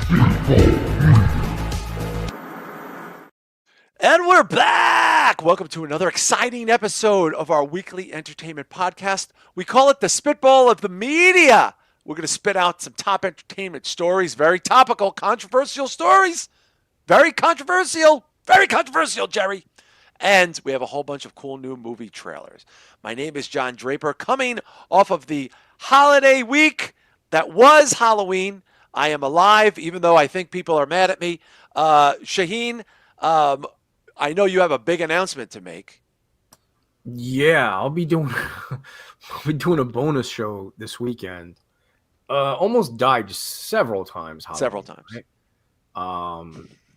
And we're back! Welcome to another exciting episode of our weekly entertainment podcast. We call it the Spitball of the Media. We're going to spit out some top entertainment stories, very topical, controversial stories. Very controversial, Jerry. And we have a whole bunch of cool new movie trailers. My name is John Draper, coming off of the holiday week that was Halloween. I am alive, even though I think people are mad at me. Shaheen, I know you have a big announcement to make. Yeah, I'll be doing a bonus show this weekend. Almost died several times. Halloween, Several times. Right?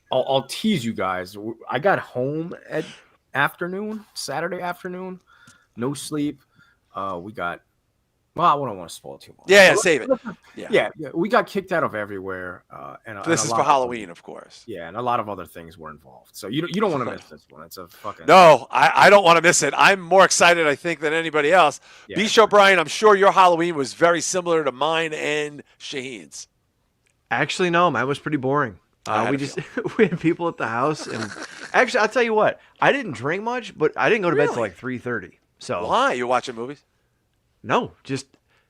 I'll tease you guys. I got home at Saturday afternoon, no sleep. I don't want to spoil too much. Yeah, save it. Yeah, we got kicked out of everywhere. This is for Halloween, of course. Yeah, and a lot of other things were involved. So you don't want to miss this one. It's a fucking... No, I don't want to miss it. I'm more excited, I think, than anybody else. Yeah. Bisho Brian, I'm sure your Halloween was very similar to mine and Shaheen's. Actually, no, mine was pretty boring. We had people at the house, and actually, I'll tell you what, I didn't drink much, but I didn't go to bed till like 3:30. So why? You watching movies? No, just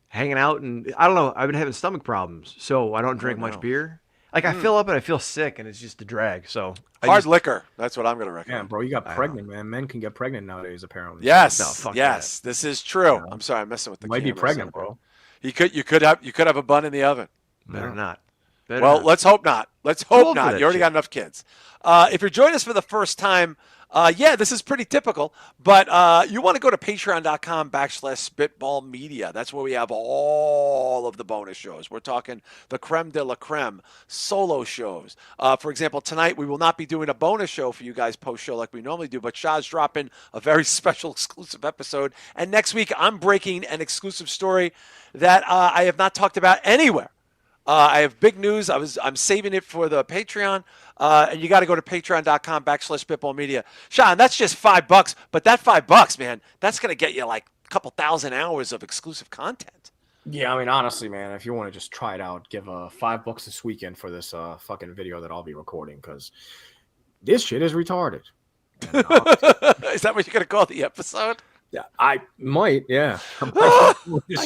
hanging out, and I don't know. I've been having stomach problems, so I don't drink much beer. Like I fill up and I feel sick, and it's just a drag. So hard liquor. That's what I'm going to recommend. Yeah, bro, you got pregnant, man. Men can get pregnant nowadays, apparently. Yes, no, fuck yes, this is true. Yeah. I'm sorry, I'm messing with the. You might be pregnant, bro. You could have a bun in the oven. Better not. Let's hope not. Let's hope not. You already got enough kids. If you're joining us for the first time, this is pretty typical, but you want to go to patreon.com/Spitball Media. That's where we have all of the bonus shows. We're talking the creme de la creme, solo shows. For example, tonight we will not be doing a bonus show for you guys post-show like we normally do, but Shah's dropping a very special exclusive episode. And next week, I'm breaking an exclusive story that I have not talked about anywhere. I have big news. I'm saving it for the Patreon, and you got to go to patreon.com/Spitball Media. Shah, and that's just $5, but that $5, man, that's going to get you like a couple thousand hours of exclusive content. Yeah, I mean, honestly, man, if you want to just try it out, give $5 this weekend for this fucking video that I'll be recording, because this shit is retarded. And, is that what you're going to call the episode? Yeah, I might. Yeah, I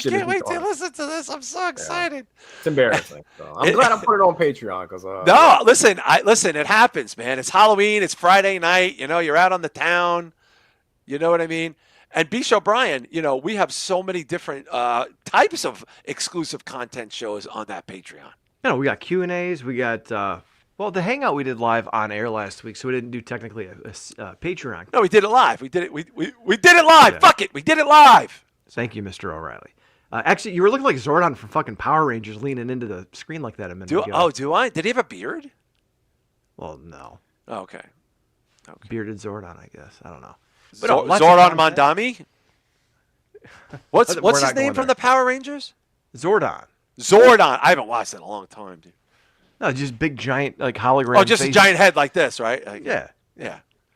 can't wait to listen to this. I'm so excited. Yeah. It's embarrassing. So I'm glad I put it on Patreon because. Listen. It happens, man. It's Halloween. It's Friday night. You know, you're out on the town. You know what I mean? And Bisho Brian, we have so many different types of exclusive content shows on that Patreon. We got Q&As. We got. Well, the Hangout we did live on air last week, so we didn't do technically a Patreon. No, we did it live. We did it live. Yeah. Fuck it. We did it live. Thank you, Mr. O'Reilly. Actually, you were looking like Zordon from fucking Power Rangers leaning into the screen like that a minute ago. Oh, do I? Did he have a beard? Well, no. Oh, okay. Bearded Zordon, I guess. I don't know. But Zordon Mondami? What's his name from the Power Rangers? Zordon. I haven't watched it in a long time, dude. No, just big, giant, like hologram. Oh, just a giant head like this, right? Like, yeah.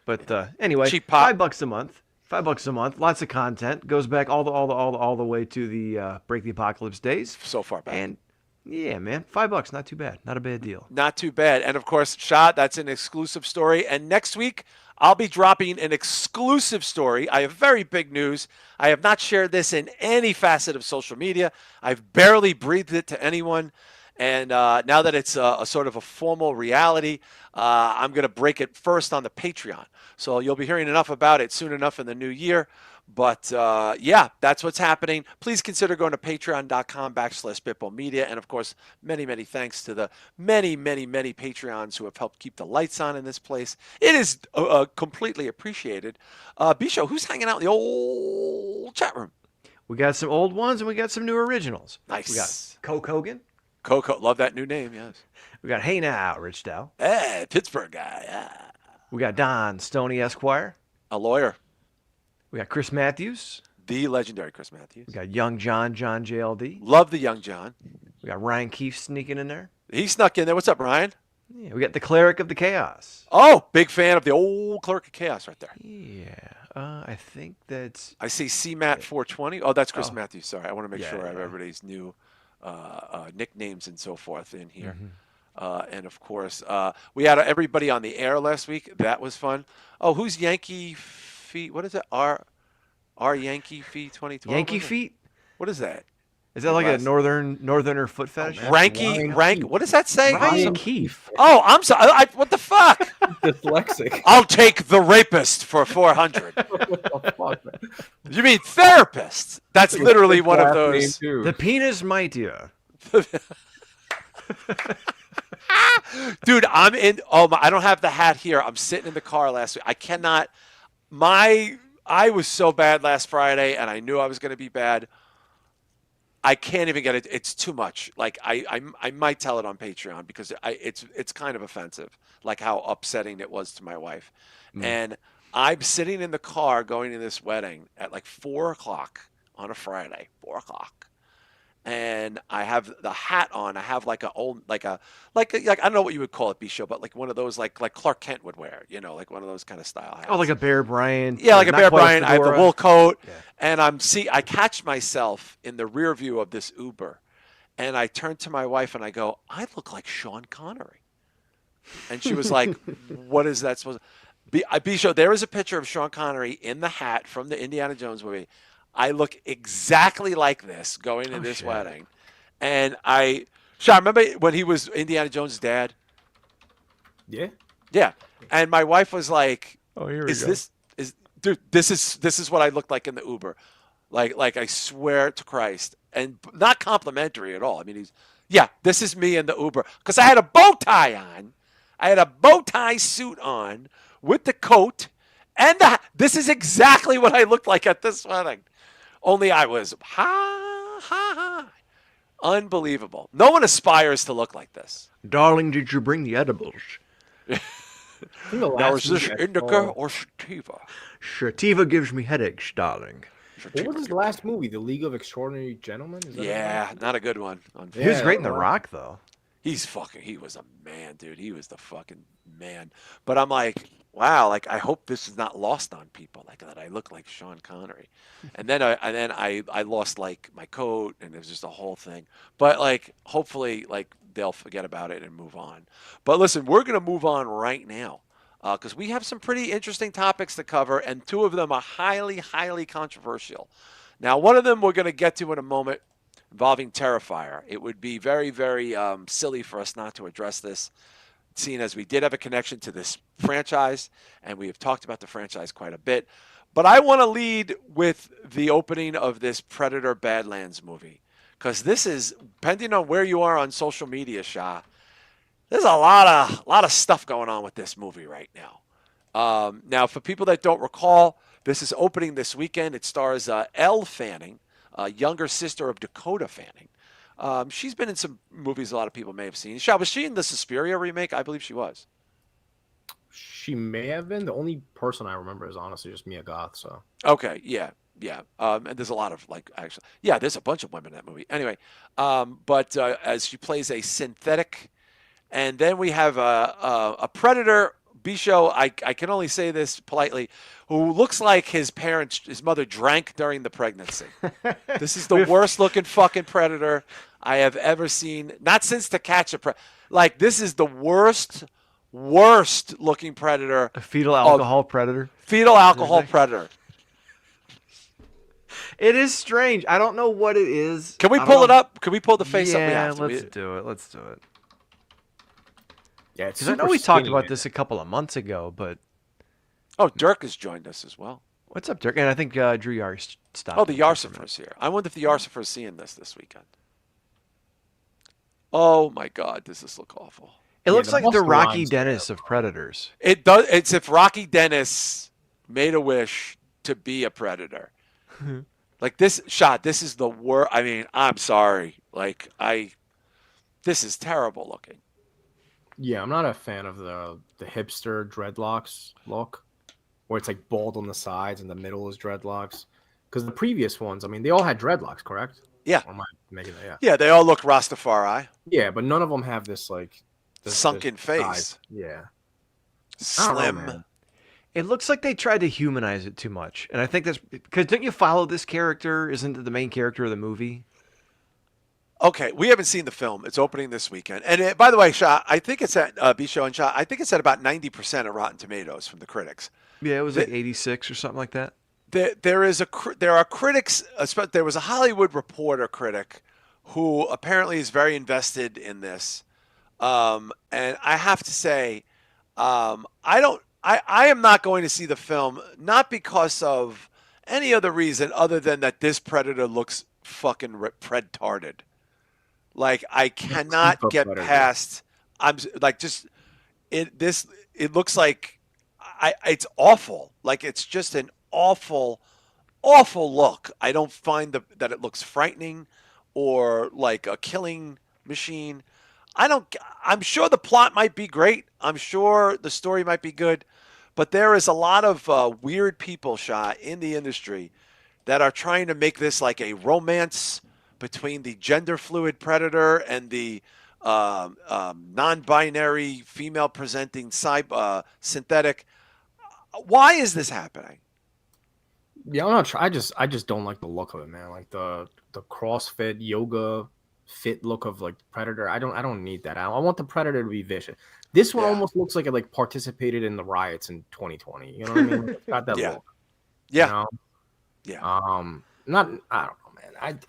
But anyway, cheap pop. $5 a month. $5 a month. Lots of content. Goes back all the way to the Break the Apocalypse days. So far back. And yeah, man, $5, not too bad. Not a bad deal. Not too bad. And of course, Shah, that's an exclusive story. And next week, I'll be dropping an exclusive story. I have very big news. I have not shared this in any facet of social media. I've barely breathed it to anyone. And now that it's a sort of a formal reality, I'm going to break it first on the Patreon. So you'll be hearing enough about it soon enough in the new year. But that's what's happening. Please consider going to patreon.com/Spitball Media. And of course, many, many thanks to the many, many, many Patreons who have helped keep the lights on in this place. It is completely appreciated. Bisho, who's hanging out in the old chat room? We got some old ones and we got some new originals. Nice. We got Coke Hogan. Coco, love that new name, yes. We got Hey Now, Rich Dow. Hey, Pittsburgh guy, yeah. We got Don Stoney Esquire. A lawyer. We got Chris Matthews. The legendary Chris Matthews. We got Young John JLD. Love the Young John. We got Ryan Keefe sneaking in there. He snuck in there. What's up, Ryan? Yeah, we got the Cleric of the Chaos. Oh, big fan of the old Cleric of Chaos right there. Yeah, I think that's... I see CMAT 420. Oh, that's Chris Matthews. Sorry, I want to make sure I have everybody's new nicknames and so forth in here. And of course, we had everybody on the air last week. That was fun. Oh, who's Yankee Feet? What is it? Our Yankee Feet 2012? Yankee feet? What is that? Is that like a northerner foot fetish? What does that say? Ryan Keefe. Oh, I'm sorry. What the fuck? Dyslexic. I'll take the rapist for 400. Fuck, man. You mean therapist? That's literally one of those. The penis mightier. Dude, I'm in. Oh, I don't have the hat here. I'm sitting in the car last week. I cannot. I was so bad last Friday, and I knew I was going to be bad. I can't even get it. It's too much. Like I might tell it on Patreon because it's kind of offensive. Like how upsetting it was to my wife. And I'm sitting in the car going to this wedding at like 4:00 on a Friday. 4:00. And I have the hat on. I have like I don't know what you would call it, B-show, but like one of those like Clark Kent would wear, like one of those kind of style hats. Oh, like a Bear Bryant. Yeah, like a Bear Bryant. I have the wool coat, yeah. And I catch myself in the rear view of this Uber, and I turn to my wife and I go, I look like Sean Connery, and she was like, what is that supposed to be? B-show, there is a picture of Sean Connery in the hat from the Indiana Jones movie. I look exactly like this going to this wedding. And Shah, remember when he was Indiana Jones' dad? Yeah. Yeah. And my wife was like, oh, here we go. Dude, this is what I looked like in the Uber. Like I swear to Christ. And not complimentary at all. I mean, this is me in the Uber. Because I had a bow tie on. I had a bow tie suit on with the coat. And this is exactly what I looked like at this wedding. Only I was unbelievable. No one aspires to look like this. Darling, did you bring the edibles? Now, is this indica or sativa? Sativa gives me headaches, darling. What was his last movie? The League of Extraordinary Gentlemen? Yeah, not a good one. He was great in The Rock, though. He was a man, dude. He was the fucking man. But I'm like, wow, like I hope this is not lost on people, like that I look like Sean Connery. And then I lost like my coat, and it was just a whole thing. But like hopefully like they'll forget about it and move on. But listen, we're gonna move on right now because we have some pretty interesting topics to cover, and two of them are highly, highly controversial. Now, one of them we're gonna get to in a moment, involving Terrifier. It would be very, very silly for us not to address this, seeing as we did have a connection to this franchise, and we have talked about the franchise quite a bit. But I want to lead with the opening of this Predator Badlands movie, because this is, depending on where you are on social media, Shah, there's a lot of stuff going on with this movie right now. Now, for people that don't recall, this is opening this weekend. It stars Elle Fanning, younger sister of Dakota Fanning. She's been in some movies a lot of people may have seen. Shah, was she in the Suspiria remake? I believe she was. She may have been. The only person I remember is honestly just Mia Goth. So okay, yeah. And there's a lot of there's a bunch of women in that movie. Anyway, but as she plays a synthetic, and then we have a predator. B-show, I can only say this politely, who looks like his mother drank during the pregnancy. This is the worst looking fucking predator I have ever seen. Not since To Catch a Predator. Like, this is the worst looking predator. A fetal alcohol predator? Fetal alcohol predator. It is strange. I don't know what it is. Can we pull it up? Can we pull the face up? Yeah, let's do it. yeah, because I know we talked about this a couple of months ago, but Dirk has joined us as well. What's up, Dirk? And I think Drew Yars stopped. Oh, the Yarsifer's here. I wonder if the Yarsifer's seeing this weekend. Oh my God, does this look awful? It looks like the Rocky Dennis of Predators. It does. It's if Rocky Dennis made a wish to be a predator. Like this shot, this is the worst. I mean, I'm sorry. This is terrible looking. Yeah, I'm not a fan of the hipster dreadlocks look, where it's like bald on the sides and the middle is dreadlocks. Because the previous ones, I mean, they all had dreadlocks, correct? Yeah. Or am I making that? Yeah. Yeah, they all look Rastafari. Yeah, but none of them have this sunken face. size. Yeah. Slim. It looks like they tried to humanize it too much, and I think that's because didn't you follow this character? Isn't it the main character of the movie? Okay, we haven't seen the film. It's opening this weekend. And by the way, Shah, I think it's at B-Show and Shah, I think it's at about 90% of Rotten Tomatoes from the critics. Yeah, it was like 86 or something like that. There are critics. There was a Hollywood Reporter critic who apparently is very invested in this, and I have to say, I am not going to see the film, not because of any other reason other than that this Predator looks fucking predtarded. Like, I cannot get past. I'm like, just it. This it looks like it's awful. Like, it's just an awful look. I don't find that it looks frightening or like a killing machine. I'm sure the plot might be great. I'm sure the story might be good, but there is a lot of weird people, Shah, in the industry that are trying to make this like a romance between the gender fluid Predator and the non-binary female presenting synthetic. Why is this happening? Yeah, I'm not sure. I just don't like the look of it, man. Like the CrossFit yoga fit look of like Predator. I don't need that. I want the Predator to be vicious. This one almost looks like it like participated in the riots in 2020. You know what I mean? It's got that look. Yeah. You know? Yeah. I don't know, man.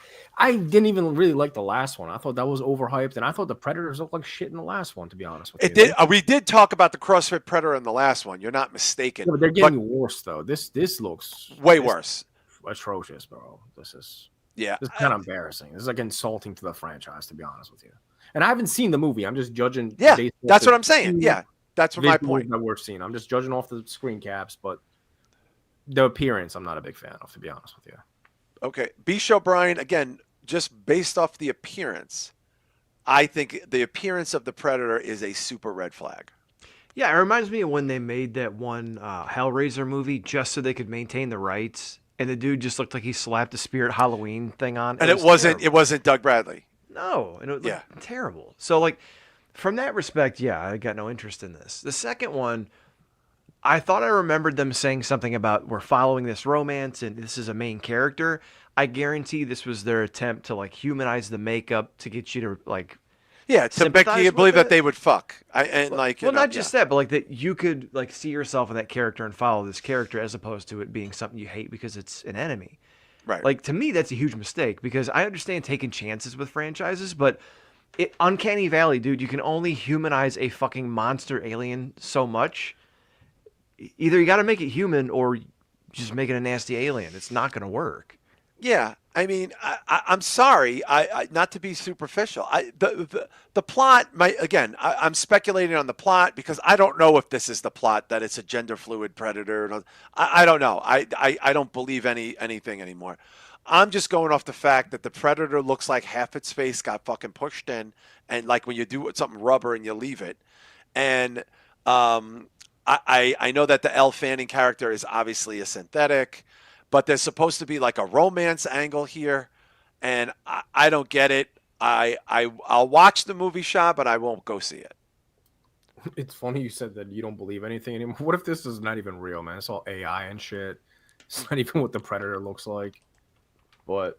I didn't even really like the last one. I thought that was overhyped, and I thought the Predators looked like shit in the last one, to be honest with you. It did. We did talk about the CrossFit Predator in the last one. You're not mistaken. Yeah, but they're getting worse though. This looks way worse. Atrocious, bro. This is kind of embarrassing. This is like insulting to the franchise, to be honest with you. And I haven't seen the movie. I'm just judging. Yeah, that's what I'm saying. Yeah, that's what my point. That we're seeing. I'm just judging off the screen caps, but the appearance, I'm not a big fan of, to be honest with you. Okay, B-Show Brian, again, just based off the appearance, I think the appearance of the Predator is a super red flag. Yeah, it reminds me of when they made that one Hellraiser movie just so they could maintain the rights, and the dude just looked like he slapped a Spirit Halloween thing on. And it wasn't Doug Bradley. No, and it looked terrible. So, like, from that respect, I got no interest in this. The second one, I thought I remembered them saying something about we're following this romance and this is a main character. I guarantee this was their attempt to like humanize the makeup to get you to like to make you believe that they would fuck. Not just that, but like that you could like see yourself in that character and follow this character as opposed to it being something you hate because it's an enemy. Right. Like, to me, that's a huge mistake because I understand taking chances with franchises, but Uncanny Valley, dude, you can only humanize a fucking monster alien so much. Either you got to make it human or just make it a nasty alien. It's not going to work. Yeah, I mean, I'm sorry, I not to be superficial. The plot, I'm speculating on the plot because I don't know if this is the plot that it's a gender fluid Predator. I don't know. I don't believe anything anymore. I'm just going off the fact that the Predator looks like half its face got fucking pushed in, and like when you do something rubber and you leave it, and I know that the Elle Fanning character is obviously a synthetic, but there's supposed to be like a romance angle here, and I don't get it. I'll watch the movie, Shah, but I won't go see it. It's funny you said that you don't believe anything anymore. What if this is not even real, man? It's all AI and shit. It's not even what the Predator looks like. But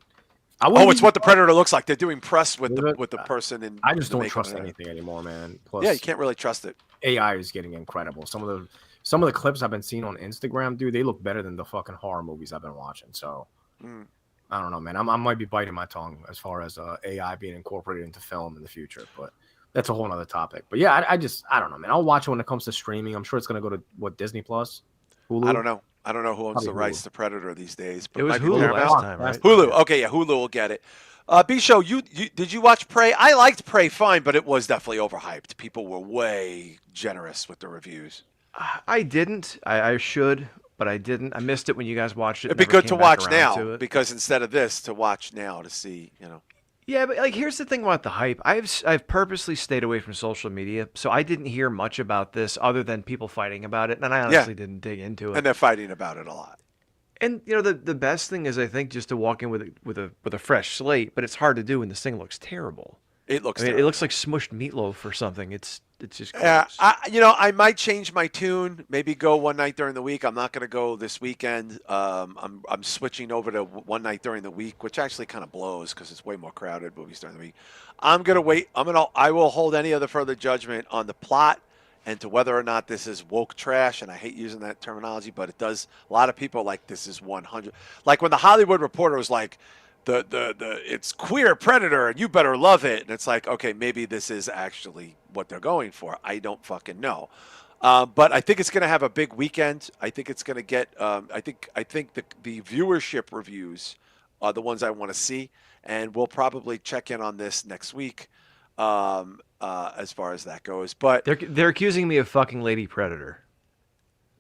it's what the Predator looks like. They're doing press with the person in. I just don't trust anything anymore, man. Plus, you can't really trust it. AI is getting incredible. Some of the clips I've been seeing on Instagram, dude, they look better than the fucking horror movies I've been watching. So I don't know, man. I might be biting my tongue as far as AI being incorporated into film in the future, but that's a whole other topic. But yeah, I don't know, man. I'll watch it when it comes to streaming. I'm sure it's gonna go to Disney Plus, Hulu. I don't know who owns the rights to Predator these days. But it was Hulu last time, right? Hulu. Okay, yeah, Hulu will get it. B-Show, you did you watch Prey? I liked Prey fine, but it was definitely overhyped. People were way generous with the reviews. I didn't. I should, but I didn't. I missed it when you guys watched it. It'd be good to watch now because instead of this, to watch now to see, Yeah, but like here's the thing about the hype. I've purposely stayed away from social media, so I didn't hear much about this other than people fighting about it, and I honestly didn't dig into it. And they're fighting about it a lot. And the best thing is I think just to walk in with a fresh slate, but it's hard to do when this thing looks terrible. It looks. It looks like smushed meatloaf or something. It's just gross. Yeah, I might change my tune. Maybe go one night during the week. I'm not going to go this weekend. I'm switching over to one night during the week, which actually kind of blows because it's way more crowded movies during the week. I'm going to wait. I will hold any other further judgment on the plot and to whether or not this is woke trash. And I hate using that terminology, but it does. A lot of people like this is 100. Like when the Hollywood Reporter was like, it's queer Predator and you better love it, and it's like, okay, maybe this is actually what they're going for. I don't fucking know, but I think it's going to have a big weekend. I think it's going to get. I think the viewership reviews are the ones I want to see, and we'll probably check in on this next week as far as that goes. But they're accusing me of fucking Lady Predator.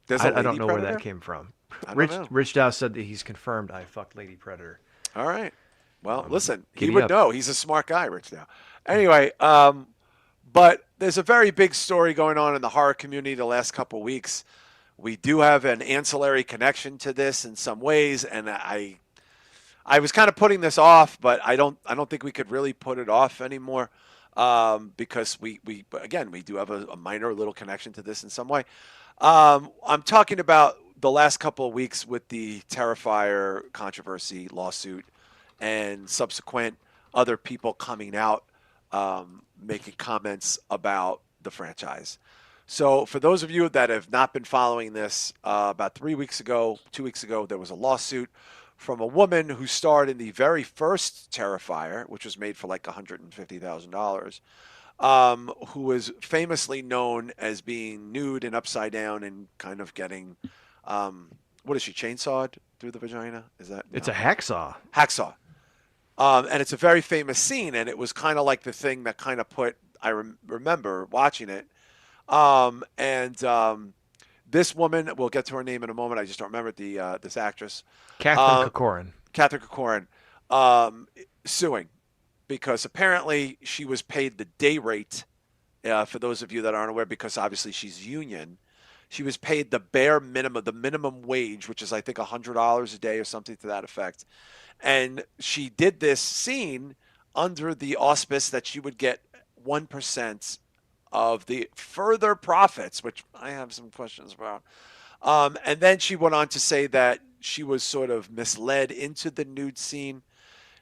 I don't know Predator? where that came from. I don't know. Rich Dow said that he's confirmed I fucked Lady Predator. All right. Well, listen, he giddy would up. know. He's a smart guy, Rich now. Anyway, but there's a very big story going on in the horror community the last couple of weeks. We do have an ancillary connection to this in some ways, and I was kind of putting this off, but I don't think we could really put it off anymore because we do have a minor little connection to this in some way. I'm talking about the last couple of weeks with the Terrifier controversy lawsuit and subsequent other people coming out making comments about the franchise. So for those of you that have not been following this, about 2 weeks ago, there was a lawsuit from a woman who starred in the very first Terrifier, which was made for like $150,000. Who was famously known as being nude and upside down and kind of getting, what is she, chainsawed through the vagina? Is that? It's a hacksaw. Hacksaw. And it's a very famous scene, and it was kind of like the thing that kind of put, I remember watching it. This woman, we'll get to her name in a moment. I just don't remember this actress. Catherine Corcoran. Catherine Corcoran, suing. Because apparently she was paid the day rate, for those of you that aren't aware, because obviously she's union. She was paid the bare minimum, the minimum wage, which is I think $100 a day or something to that effect. And she did this scene under the auspice that she would get 1% of the further profits, which I have some questions about. And then she went on to say that she was sort of misled into the nude scene.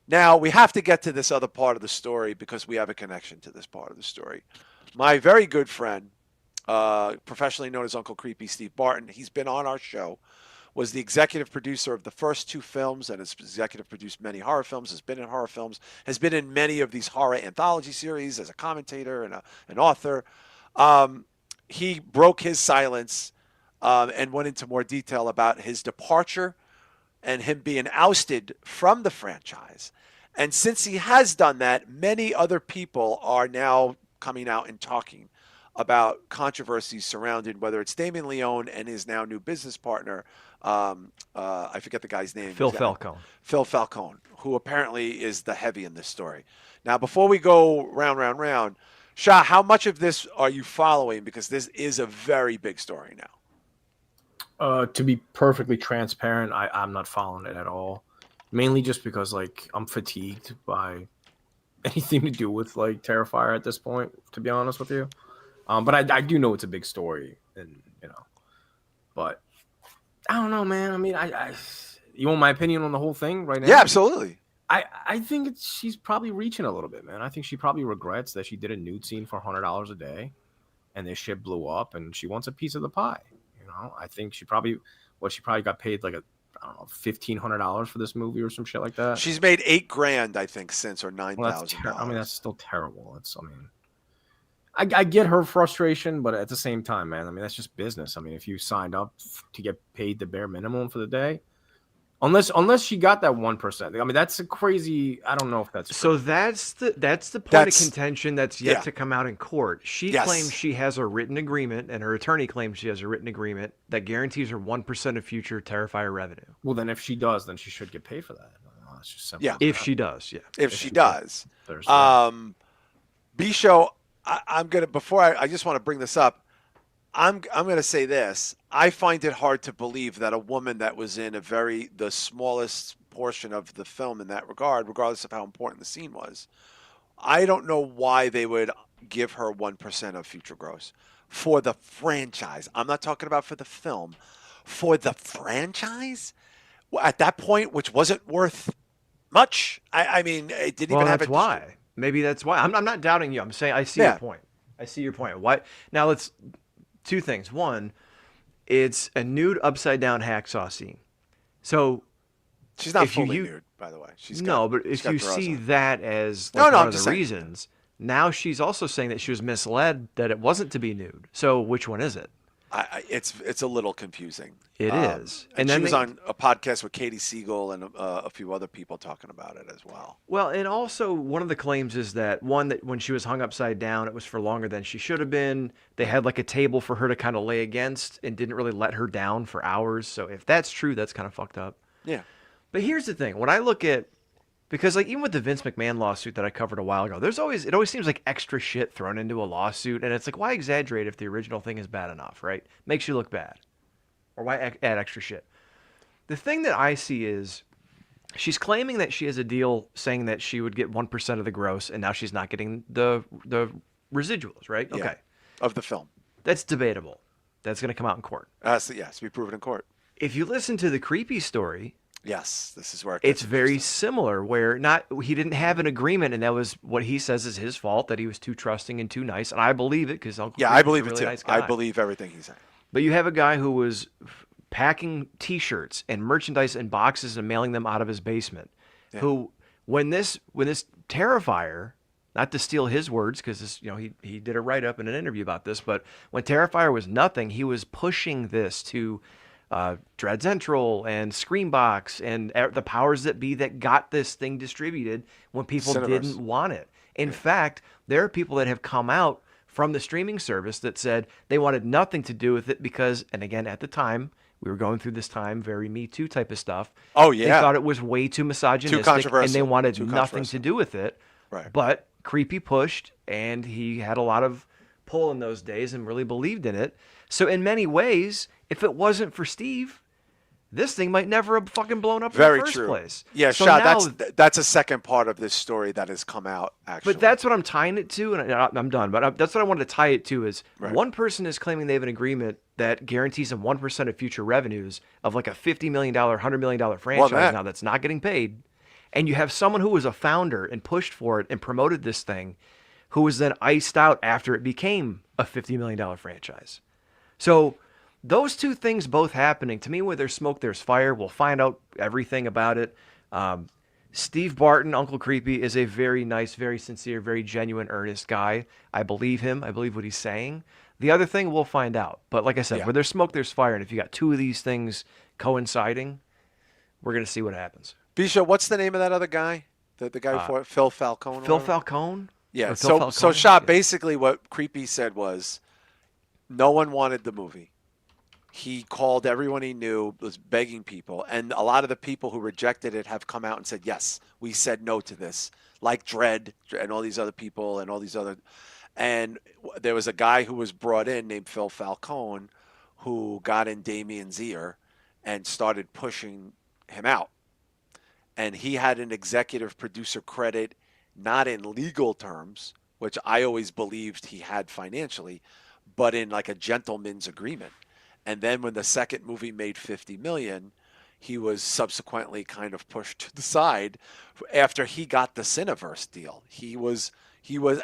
Now, we have to get to this other part of the story because we have a connection to this part of the story. My very good friend, professionally known as Uncle Creepy, Steve Barton, he's been on our show, was the executive producer of the first 2 films, and has executive produced many horror films, has been in horror films, has been in many of these horror anthology series as a commentator and an author. He broke his silence and went into more detail about his departure and him being ousted from the franchise. And since he has done that, many other people are now coming out and talking about controversies surrounding whether it's Damien Leone and his now new business partner. I forget the guy's name. Phil Falcone. Phil Falcone, who apparently is the heavy in this story. Now, before we go round, Shah, how much of this are you following? Because this is a very big story now. To be perfectly transparent, I'm not following it at all. Mainly just because, like, I'm fatigued by anything to do with, like, Terrifier at this point, to be honest with you. But I do know it's a big story, and, you know. But, I don't know, man. I mean, you want my opinion on the whole thing right now? Yeah, absolutely. I think she's probably reaching a little bit, man. I think she probably regrets that she did a nude scene for $100 a day, and this shit blew up, and she wants a piece of the pie. You know, I think she probably got paid like $1,500 for this movie or some shit like that. She's made $8,000, I think, since, or $9,000. Well, that's still terrible. I get her frustration, but at the same time, man, I mean, that's just business. I mean, if you signed up to get paid the bare minimum for the day, unless she got that 1%, I mean, that's a crazy. I don't know if that's so. That's the point of contention that's yet to come out in court. She claims she has a written agreement, and her attorney claims she has a written agreement that guarantees her 1% of future Terrifier revenue. Well, then if she does, then she should get paid for that. It's just simple. Yeah, if she does, yeah. If she does. B-Show, I'm gonna I just want to bring this up. I'm gonna say this. I find it hard to believe that a woman that was in the smallest portion of the film in that regard, regardless of how important the scene was, I don't know why they would give her 1% of future gross for the franchise. I'm not talking about for the film. For the franchise? At that point, which wasn't worth much. I mean, it didn't even have that's why. Maybe that's why. I'm not doubting you. I'm saying I see your point. I see your point. Why? Now let's two things. One, it's a nude upside down hacksaw scene. So she's not fully nude, by the way. But if you see that as one of the reasons, now she's also saying that she was misled that it wasn't to be nude. So which one is it? It's a little confusing. It is. And then she was on a podcast with Katie Siegel and a few other people talking about it as well. Well, and also one of the claims is that when she was hung upside down, it was for longer than she should have been. They had like a table for her to kind of lay against and didn't really let her down for hours. So if that's true, that's kind of fucked up. Yeah. But here's the thing. When I look at, because like even with the Vince McMahon lawsuit that I covered a while ago, it always seems like extra shit thrown into a lawsuit. And it's like, why exaggerate if the original thing is bad enough, right? Makes you look bad. Or why add extra shit? The thing that I see is she's claiming that she has a deal saying that she would get 1% of the gross, and now she's not getting the residuals, right? Yeah, okay. Of the film. That's debatable. That's going to come out in court. Yes, to be proven in court. If you listen to the Creepy story, yes, this is where it's very similar. Where he didn't have an agreement, and that was what he says is his fault, that he was too trusting and too nice, and I believe it because Uncle I believe it really too. Nice guy. I believe everything he's saying. But you have a guy who was packing T-shirts and merchandise in boxes and mailing them out of his basement. Yeah. Who, when this Terrifier, not to steal his words, because he did a write-up in an interview about this, but when Terrifier was nothing, he was pushing this to Dread Central and Screambox and the powers that be that got this thing distributed when people didn't want it. In fact, there are people that have come out from the streaming service that said they wanted nothing to do with it because, and again, at the time, we were going through this time, very Me Too type of stuff. Oh, yeah. They thought it was way too misogynistic, and they wanted nothing to do with it. Right. But Creepy pushed, and he had a lot of pull in those days and really believed in it. So in many ways, if it wasn't for Steve, this thing might never have fucking blown up in the first place. Yeah, so Shah, now, that's a second part of this story that has come out, actually. But that's what I'm tying it to, and I'm done. But that's what I wanted to tie it to is one person is claiming they have an agreement that guarantees them 1% of future revenues of like a $50 million, $100 million franchise now that's not getting paid. And you have someone who was a founder and pushed for it and promoted this thing who was then iced out after it became a $50 million franchise. So those two things both happening, to me, where there's smoke, there's fire. We'll find out everything about it. Steve Barton, Uncle Creepy, is a very nice, very sincere, very genuine, earnest guy. I believe him. I believe what he's saying. The other thing, we'll find out. But like I said, where there's smoke, there's fire. And if you got two of these things coinciding, we're going to see what happens. Bisha, what's the name of that other guy? The guy before Phil Falcone? Phil Falcone? Yeah. So Shah, basically what Creepy said was no one wanted the movie. He called everyone he knew, was begging people. And a lot of the people who rejected it have come out and said, yes, we said no to this. Like Dread and all these other people and all these other. And there was a guy who was brought in named Phil Falcone who got in Damien's ear and started pushing him out. And he had an executive producer credit, not in legal terms, which I always believed he had financially, but in like a gentleman's agreement. And then when the second movie made $50 million, he was subsequently kind of pushed to the side after he got the Cineverse deal. He was,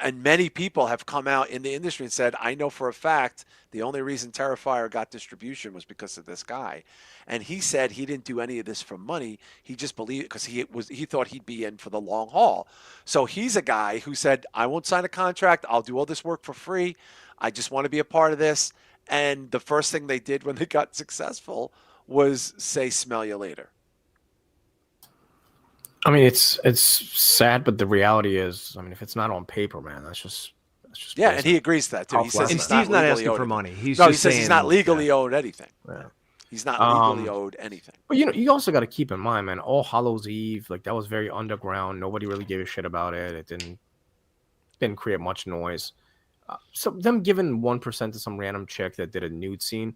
and many people have come out in the industry and said, I know for a fact the only reason Terrifier got distribution was because of this guy. And he said he didn't do any of this for money. He just believed it because he thought he'd be in for the long haul. So he's a guy who said, I won't sign a contract. I'll do all this work for free. I just want to be a part of this. And the first thing they did when they got successful was say, smell you later. I mean, it's sad, but the reality is, I mean, if it's not on paper, man, that's just yeah, and he agrees to that too. He says and Steve's not asking for money. He says he's not legally owed anything. Yeah. He's not legally owed anything. But you also got to keep in mind, man, All Hallows Eve, like that was very underground. Nobody really gave a shit about it. It didn't create much noise. So them giving 1% to some random chick that did a nude scene,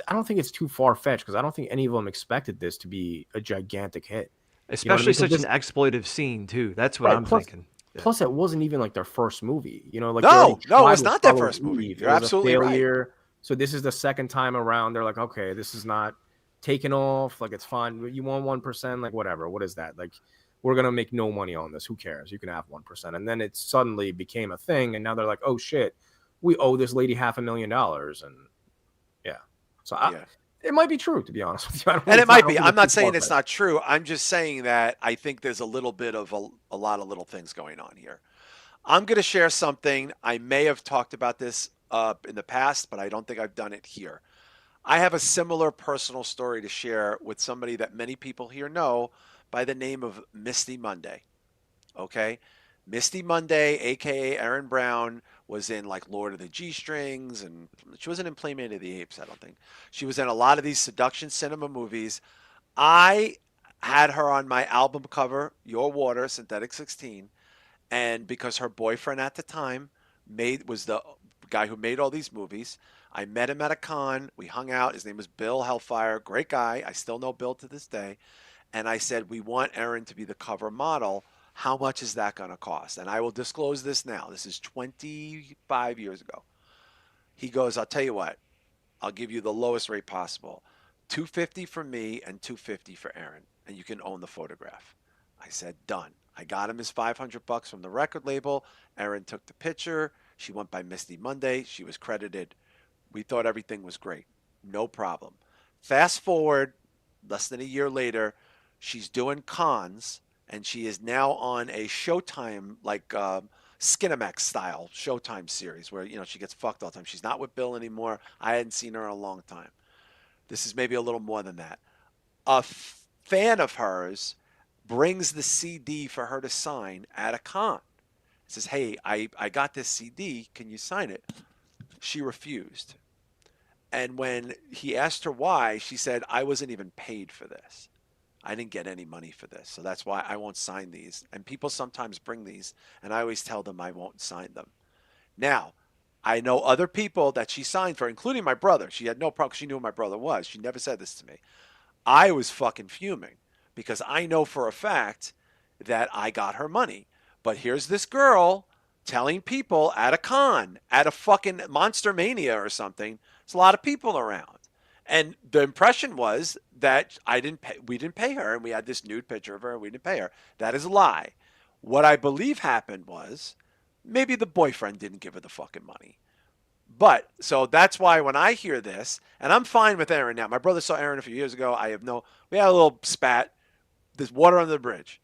I don't think it's too far fetched because I don't think any of them expected this to be a gigantic hit. Especially such an exploitive scene too. That's what I'm thinking. Plus, it wasn't even like their first movie. You know, like no, it was not their first movie. You're absolutely right. So this is the second time around. They're like, okay, this is not taking off. Like, it's fine. You want 1%, like whatever. What is that? Like, we're gonna make no money on this. Who cares? You can have 1%. And then it suddenly became a thing, and now they're like, oh shit, we owe this lady $500,000, and yeah. So it might be true, to be honest with you. And it might be. I'm not saying it's not true. I'm just saying that I think there's a little bit of a lot of little things going on here. I'm going to share something. I may have talked about this in the past, but I don't think I've done it here. I have a similar personal story to share with somebody that many people here know by the name of Misty Monday. Okay? Misty Monday, a.k.a. Erin Brown, was in like Lord of the G-Strings, and she wasn't in Playmate of the Apes, I don't think. She was in a lot of these seduction cinema movies. I had her on my album cover, Your Water, Synthetic 16, and because her boyfriend at the time was the guy who made all these movies, I met him at a con. We hung out. His name was Bill Hellfire. Great guy. I still know Bill to this day. And I said, we want Erin to be the cover model. How much is that going to cost? And I will disclose this now. This is 25 years ago. He goes, I'll tell you what. I'll give you the lowest rate possible. $250 for me and $250 for Erin. And you can own the photograph. I said, done. I got him his $500 from the record label. Erin took the picture. She went by Misty Monday. She was credited. We thought everything was great. No problem. Fast forward, less than a year later, she's doing cons. And she is now on a Showtime, like Skinamax style Showtime series where, she gets fucked all the time. She's not with Bill anymore. I hadn't seen her in a long time. This is maybe a little more than that. A fan of hers brings the CD for her to sign at a con. Says, hey, I got this CD. Can you sign it? She refused. And when he asked her why, she said, I wasn't even paid for this. I didn't get any money for this, so that's why I won't sign these. And people sometimes bring these, and I always tell them I won't sign them. Now, I know other people that she signed for, including my brother. She had no problem because she knew who my brother was. She never said this to me. I was fucking fuming because I know for a fact that I got her money. But here's this girl telling people at a con, at a fucking Monster Mania or something, there's a lot of people around. And the impression was that we didn't pay her, and we had this nude picture of her, and we didn't pay her. That is a lie. What I believe happened was maybe the boyfriend didn't give her the fucking money. But, so that's why when I hear this, and I'm fine with Erin now. My brother saw Erin a few years ago. We had a little spat. There's water under the bridge.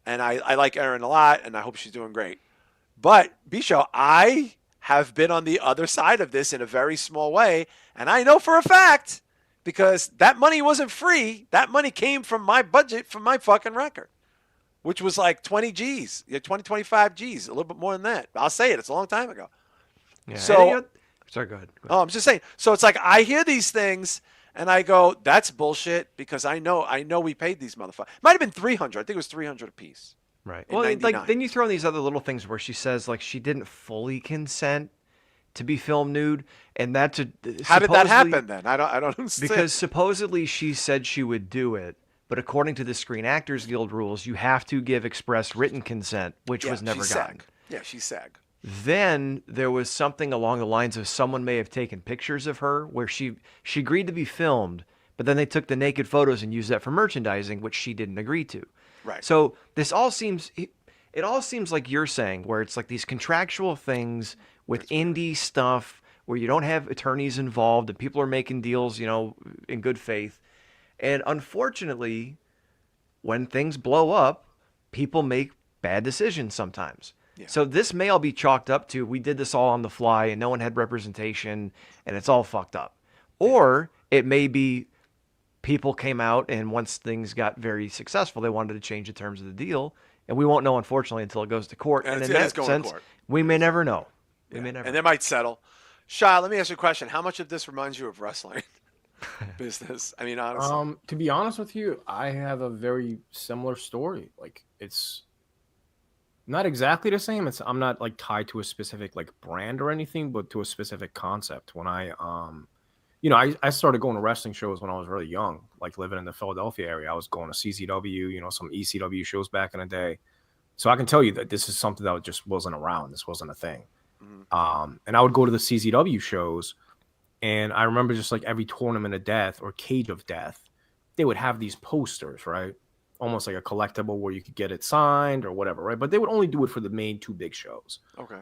And I like Erin a lot, and I hope she's doing great. But, Bisho, I have been on the other side of this in a very small way, and I know for a fact, because that money wasn't free. That money came from my budget from my fucking record, which was like 20 G's, 20, 25 G's, a little bit more than that. I'll say it. It's a long time ago. Yeah, so, sorry, go ahead. Oh, I'm just saying. So it's like I hear these things, and I go, that's bullshit, because I know we paid these motherfuckers. Might have been 300. I think it was 300 a piece. Right. Well, like then you throw in these other little things where she says like she didn't fully consent to be filmed nude, and that's how did that happen then? I don't understand. Because supposedly she said she would do it, but according to the Screen Actors Guild rules, you have to give express written consent, which was never gotten. Yeah, she SAG. Then there was something along the lines of someone may have taken pictures of her where she agreed to be filmed, but then they took the naked photos and used that for merchandising, which she didn't agree to. Right. So this all seems, it all seems like you're saying, where it's like these contractual things with indie stuff where you don't have attorneys involved and people are making deals, in good faith. And unfortunately, when things blow up, people make bad decisions sometimes. Yeah. So this may all be chalked up to, we did this all on the fly and no one had representation and it's all fucked up. Or it may be people came out and once things got very successful, they wanted to change the terms of the deal. And we won't know, unfortunately, until it goes to court. And in that sense, we may never know. We may never. And they might settle. Shah, let me ask you a question. How much of this reminds you of wrestling business? I mean, honestly. To be honest with you, I have a very similar story. Like, it's not exactly the same. I'm not like tied to a specific like brand or anything, but to a specific concept. When I I started going to wrestling shows when I was really young, like living in the Philadelphia area. I was going to CZW, some ECW shows back in the day. So I can tell you that this is something that just wasn't around. This wasn't a thing. And I would go to the CZW shows, and I remember just like every Tournament of Death or Cage of Death, they would have these posters, right? Almost like a collectible where you could get it signed or whatever, right? But they would only do it for the main 2 big shows. Okay.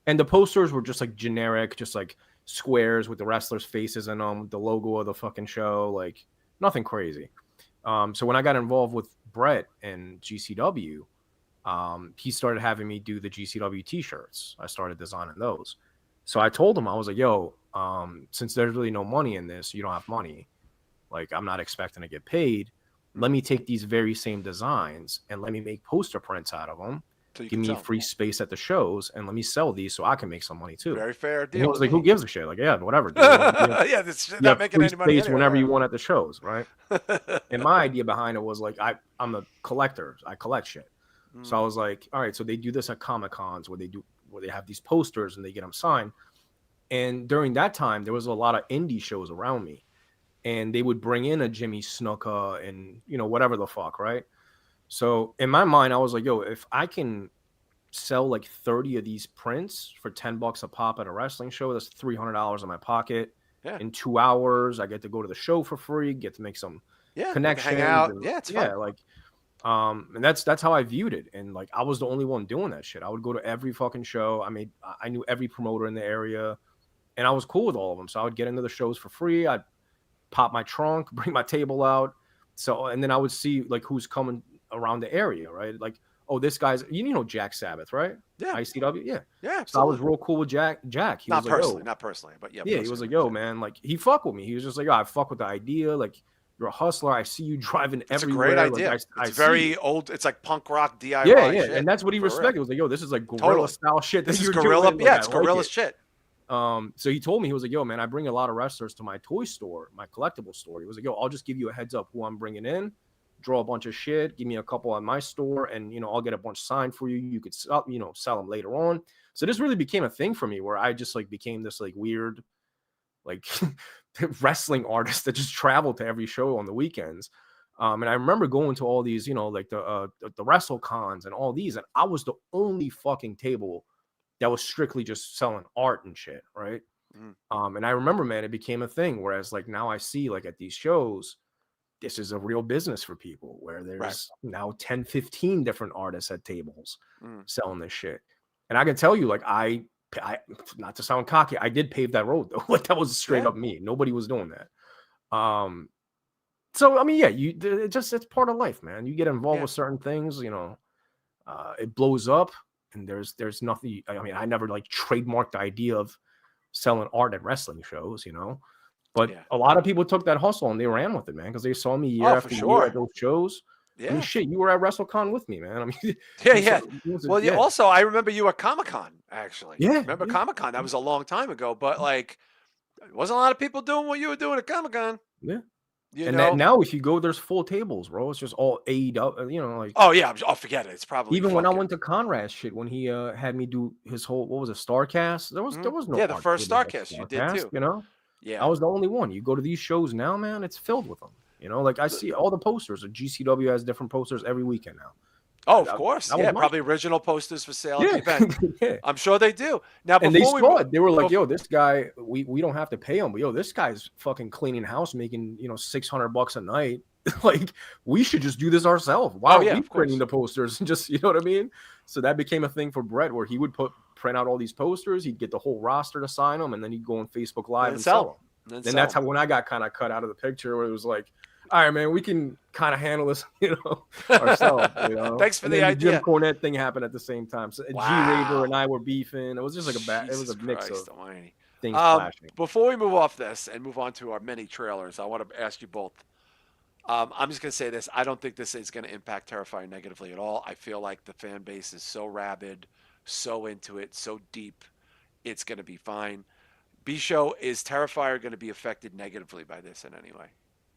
And the posters were just like generic, just like squares with the wrestlers' faces in them, the logo of the fucking show, like nothing crazy. So when I got involved with Brett and GCW, he started having me do the GCW t-shirts. I started designing those. So I told him, I was like, yo, since there's really no money in this, you don't have money. Like, I'm not expecting to get paid. Let me take these very same designs and let me make poster prints out of them. So give me free space at the shows and let me sell these so I can make some money too. Very fair deal. And he was like, who gives a shit? Like, yeah, whatever. Dude. Yeah, this not making any money. Space whenever you want at the shows, right? And my idea behind it was like, I'm a collector. I collect shit. So I was like, all right, so they do this at Comic Cons where they have these posters and they get them signed. And during that time, there was a lot of indie shows around me, and they would bring in a Jimmy Snuka and whatever the fuck, right? So in my mind, I was like, yo, if I can sell like 30 of these prints for $10 a pop at a wrestling show, that's $300 in my pocket. Yeah. In 2 hours, I get to go to the show for free, get to make some connections. Hang out. And, it's fun. Like, and that's how I viewed it. And like, I was the only one doing that shit. I would go to every fucking show. I knew every promoter in the area, and I was cool with all of them. So I would get into the shows for free. I'd pop my trunk, bring my table out. So, and then I would see like who's coming around the area, right? Like, oh, this guy's, Jack Sabbath, right? Yeah. ICW, yeah. Yeah, so I was real cool with Jack. He not was personally, like, not personally, but yeah. Yeah, he was like, yo, man, like, he fucked with me. He was just like, yo, I fuck with the idea. Like, you're a hustler. I see you driving everywhere. It's a great idea. Like, it's very old. It's like punk rock DIY shit. And that's what he respected. He was like, yo, this is like guerrilla style shit. This is guerrilla. Yeah, it's guerrilla shit. So he told me, he was like, yo, man, I bring a lot of wrestlers to my toy store, my collectible store. He was like, yo, I'll just give you a heads up who I'm bringing in, draw a bunch of shit, give me a couple on my store, and, I'll get a bunch signed for you. You could sell them later on. So this really became a thing for me where I just like became this like weird, like wrestling artist that just traveled to every show on the weekends. And I remember going to all these, like the wrestle cons and all these, and I was the only fucking table that was strictly just selling art and shit, right? And I remember, man, it became a thing. Whereas like now I see like at these shows, this is a real business for people where there's now 10, 15 different artists at tables selling this shit. And I can tell you, like, I not to sound cocky, I did pave that road though. Like that was straight up me. Nobody was doing that. So I mean, yeah, it's part of life, man. You get involved with certain things, it blows up, and there's nothing. I mean, I never like trademarked the idea of selling art at wrestling shows, But a lot of people took that hustle and they ran with it, man, because they saw me year after year at those shows. Yeah. I mean, shit, you were at WrestleCon with me, man. I mean, yeah. Also, I remember you at Comic-Con, actually. Yeah. Remember Comic-Con? That was a long time ago, but like, there wasn't a lot of people doing what you were doing at Comic-Con. Yeah. Now, if you go, there's full tables, bro. It's just all AEW, like. Oh yeah, forget it. It's probably even when I went to Conrad's shit when he had me do his whole Starcast. There was no the first Starcast you did too. Yeah, I was the only one. You go to these shows now, man, it's filled with them. Like I see all the posters. GCW has different posters every weekend now. Oh, of course. Yeah, probably original posters for sale at the event. I'm sure they do. Now, and they saw it. They were like, yo, this guy, we don't have to pay him. But, yo, this guy's fucking cleaning house making, $600 a night. Like, we should just do this ourselves. Why are we printing the posters? And just, you know what I mean? So that became a thing for Brett where he would print out all these posters. He'd get the whole roster to sign them. And then he'd go on Facebook Live and sell them. And that's how when I got kind of cut out of the picture where it was like, all right, man, we can kind of handle this, ourselves. Thanks for the idea. The Jim Cornette thing happened at the same time. So G-Raver and I were beefing. It was just like it was a mix of things clashing. Before we move off this and move on to our mini trailers, I want to ask you both. I'm just going to say this. I don't think this is going to impact Terrifier negatively at all. I feel like the fan base is so rabid, so into it, so deep. It's going to be fine. B-Show, is Terrifier going to be affected negatively by this in any way?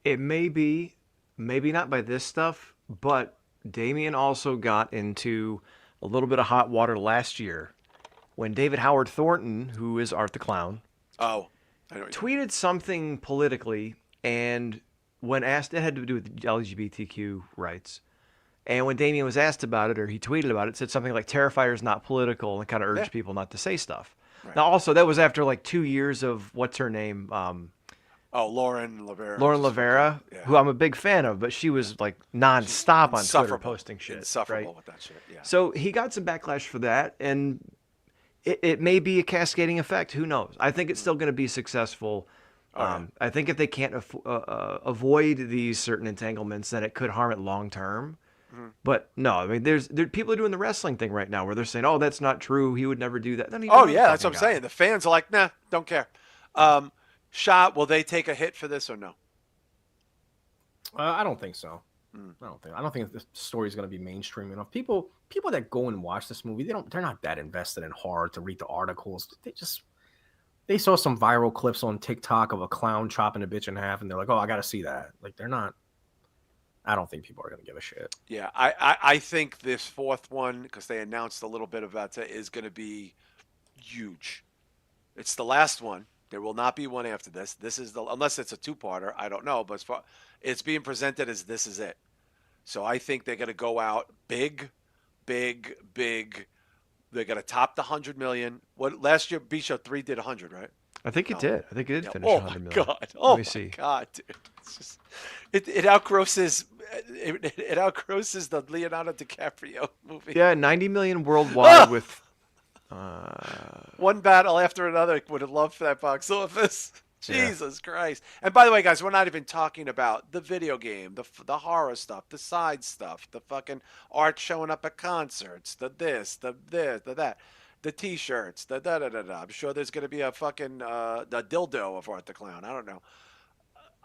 It may be, maybe not by this stuff, but Damien also got into a little bit of hot water last year when David Howard Thornton, who is Art the Clown, tweeted something politically, and when asked, it had to do with LGBTQ rights, And when Damien was asked about it, or he tweeted about it, said something like Terrifier is not political, and kind of urged people not to say stuff. Right. Now, also, that was after like 2 years of what's her name? Lauren Lavera. Lauren Lavera, who I'm a big fan of, but she was like nonstop on Twitter posting shit. Insufferable with that shit, yeah. So he got some backlash for that, and it may be a cascading effect. Who knows? I think it's still going to be successful. I think if they can't avoid these certain entanglements, then it could harm it long term. But no, I mean, there people are doing the wrestling thing right now where they're saying, "Oh, that's not true. He would never do that." That's what I'm saying. The fans are like, "Nah, don't care." Shah, will they take a hit for this or no? I don't think so. I don't think the story is going to be mainstream enough. People that go and watch this movie, they're not that invested in horror to read the articles. They saw some viral clips on TikTok of a clown chopping a bitch in half, and they're like, "Oh, I got to see that." Like, they're not. I don't think people are going to give a shit. Yeah, I think this fourth one, because they announced a little bit about it, is going to be huge. It's the last one. There will not be one after this. This is unless it's a two-parter. I don't know, but it's being presented as this is it. So I think they're going to go out big. They're going to top the 100 million. What last year? B-Show 3 did 100, right? I think it did. I think it did finish 100 million. Oh my God, dude! It's just, it outgrosses the Leonardo DiCaprio movie. Yeah, 90 million worldwide with one battle after another. Would have loved for that box office. Jesus Christ! And by the way, guys, we're not even talking about the video game, the horror stuff, the side stuff, the fucking art showing up at concerts, the this, the that. The T-shirts, the da-da-da-da. I'm sure there's going to be a fucking the dildo of Art the Clown. I don't know.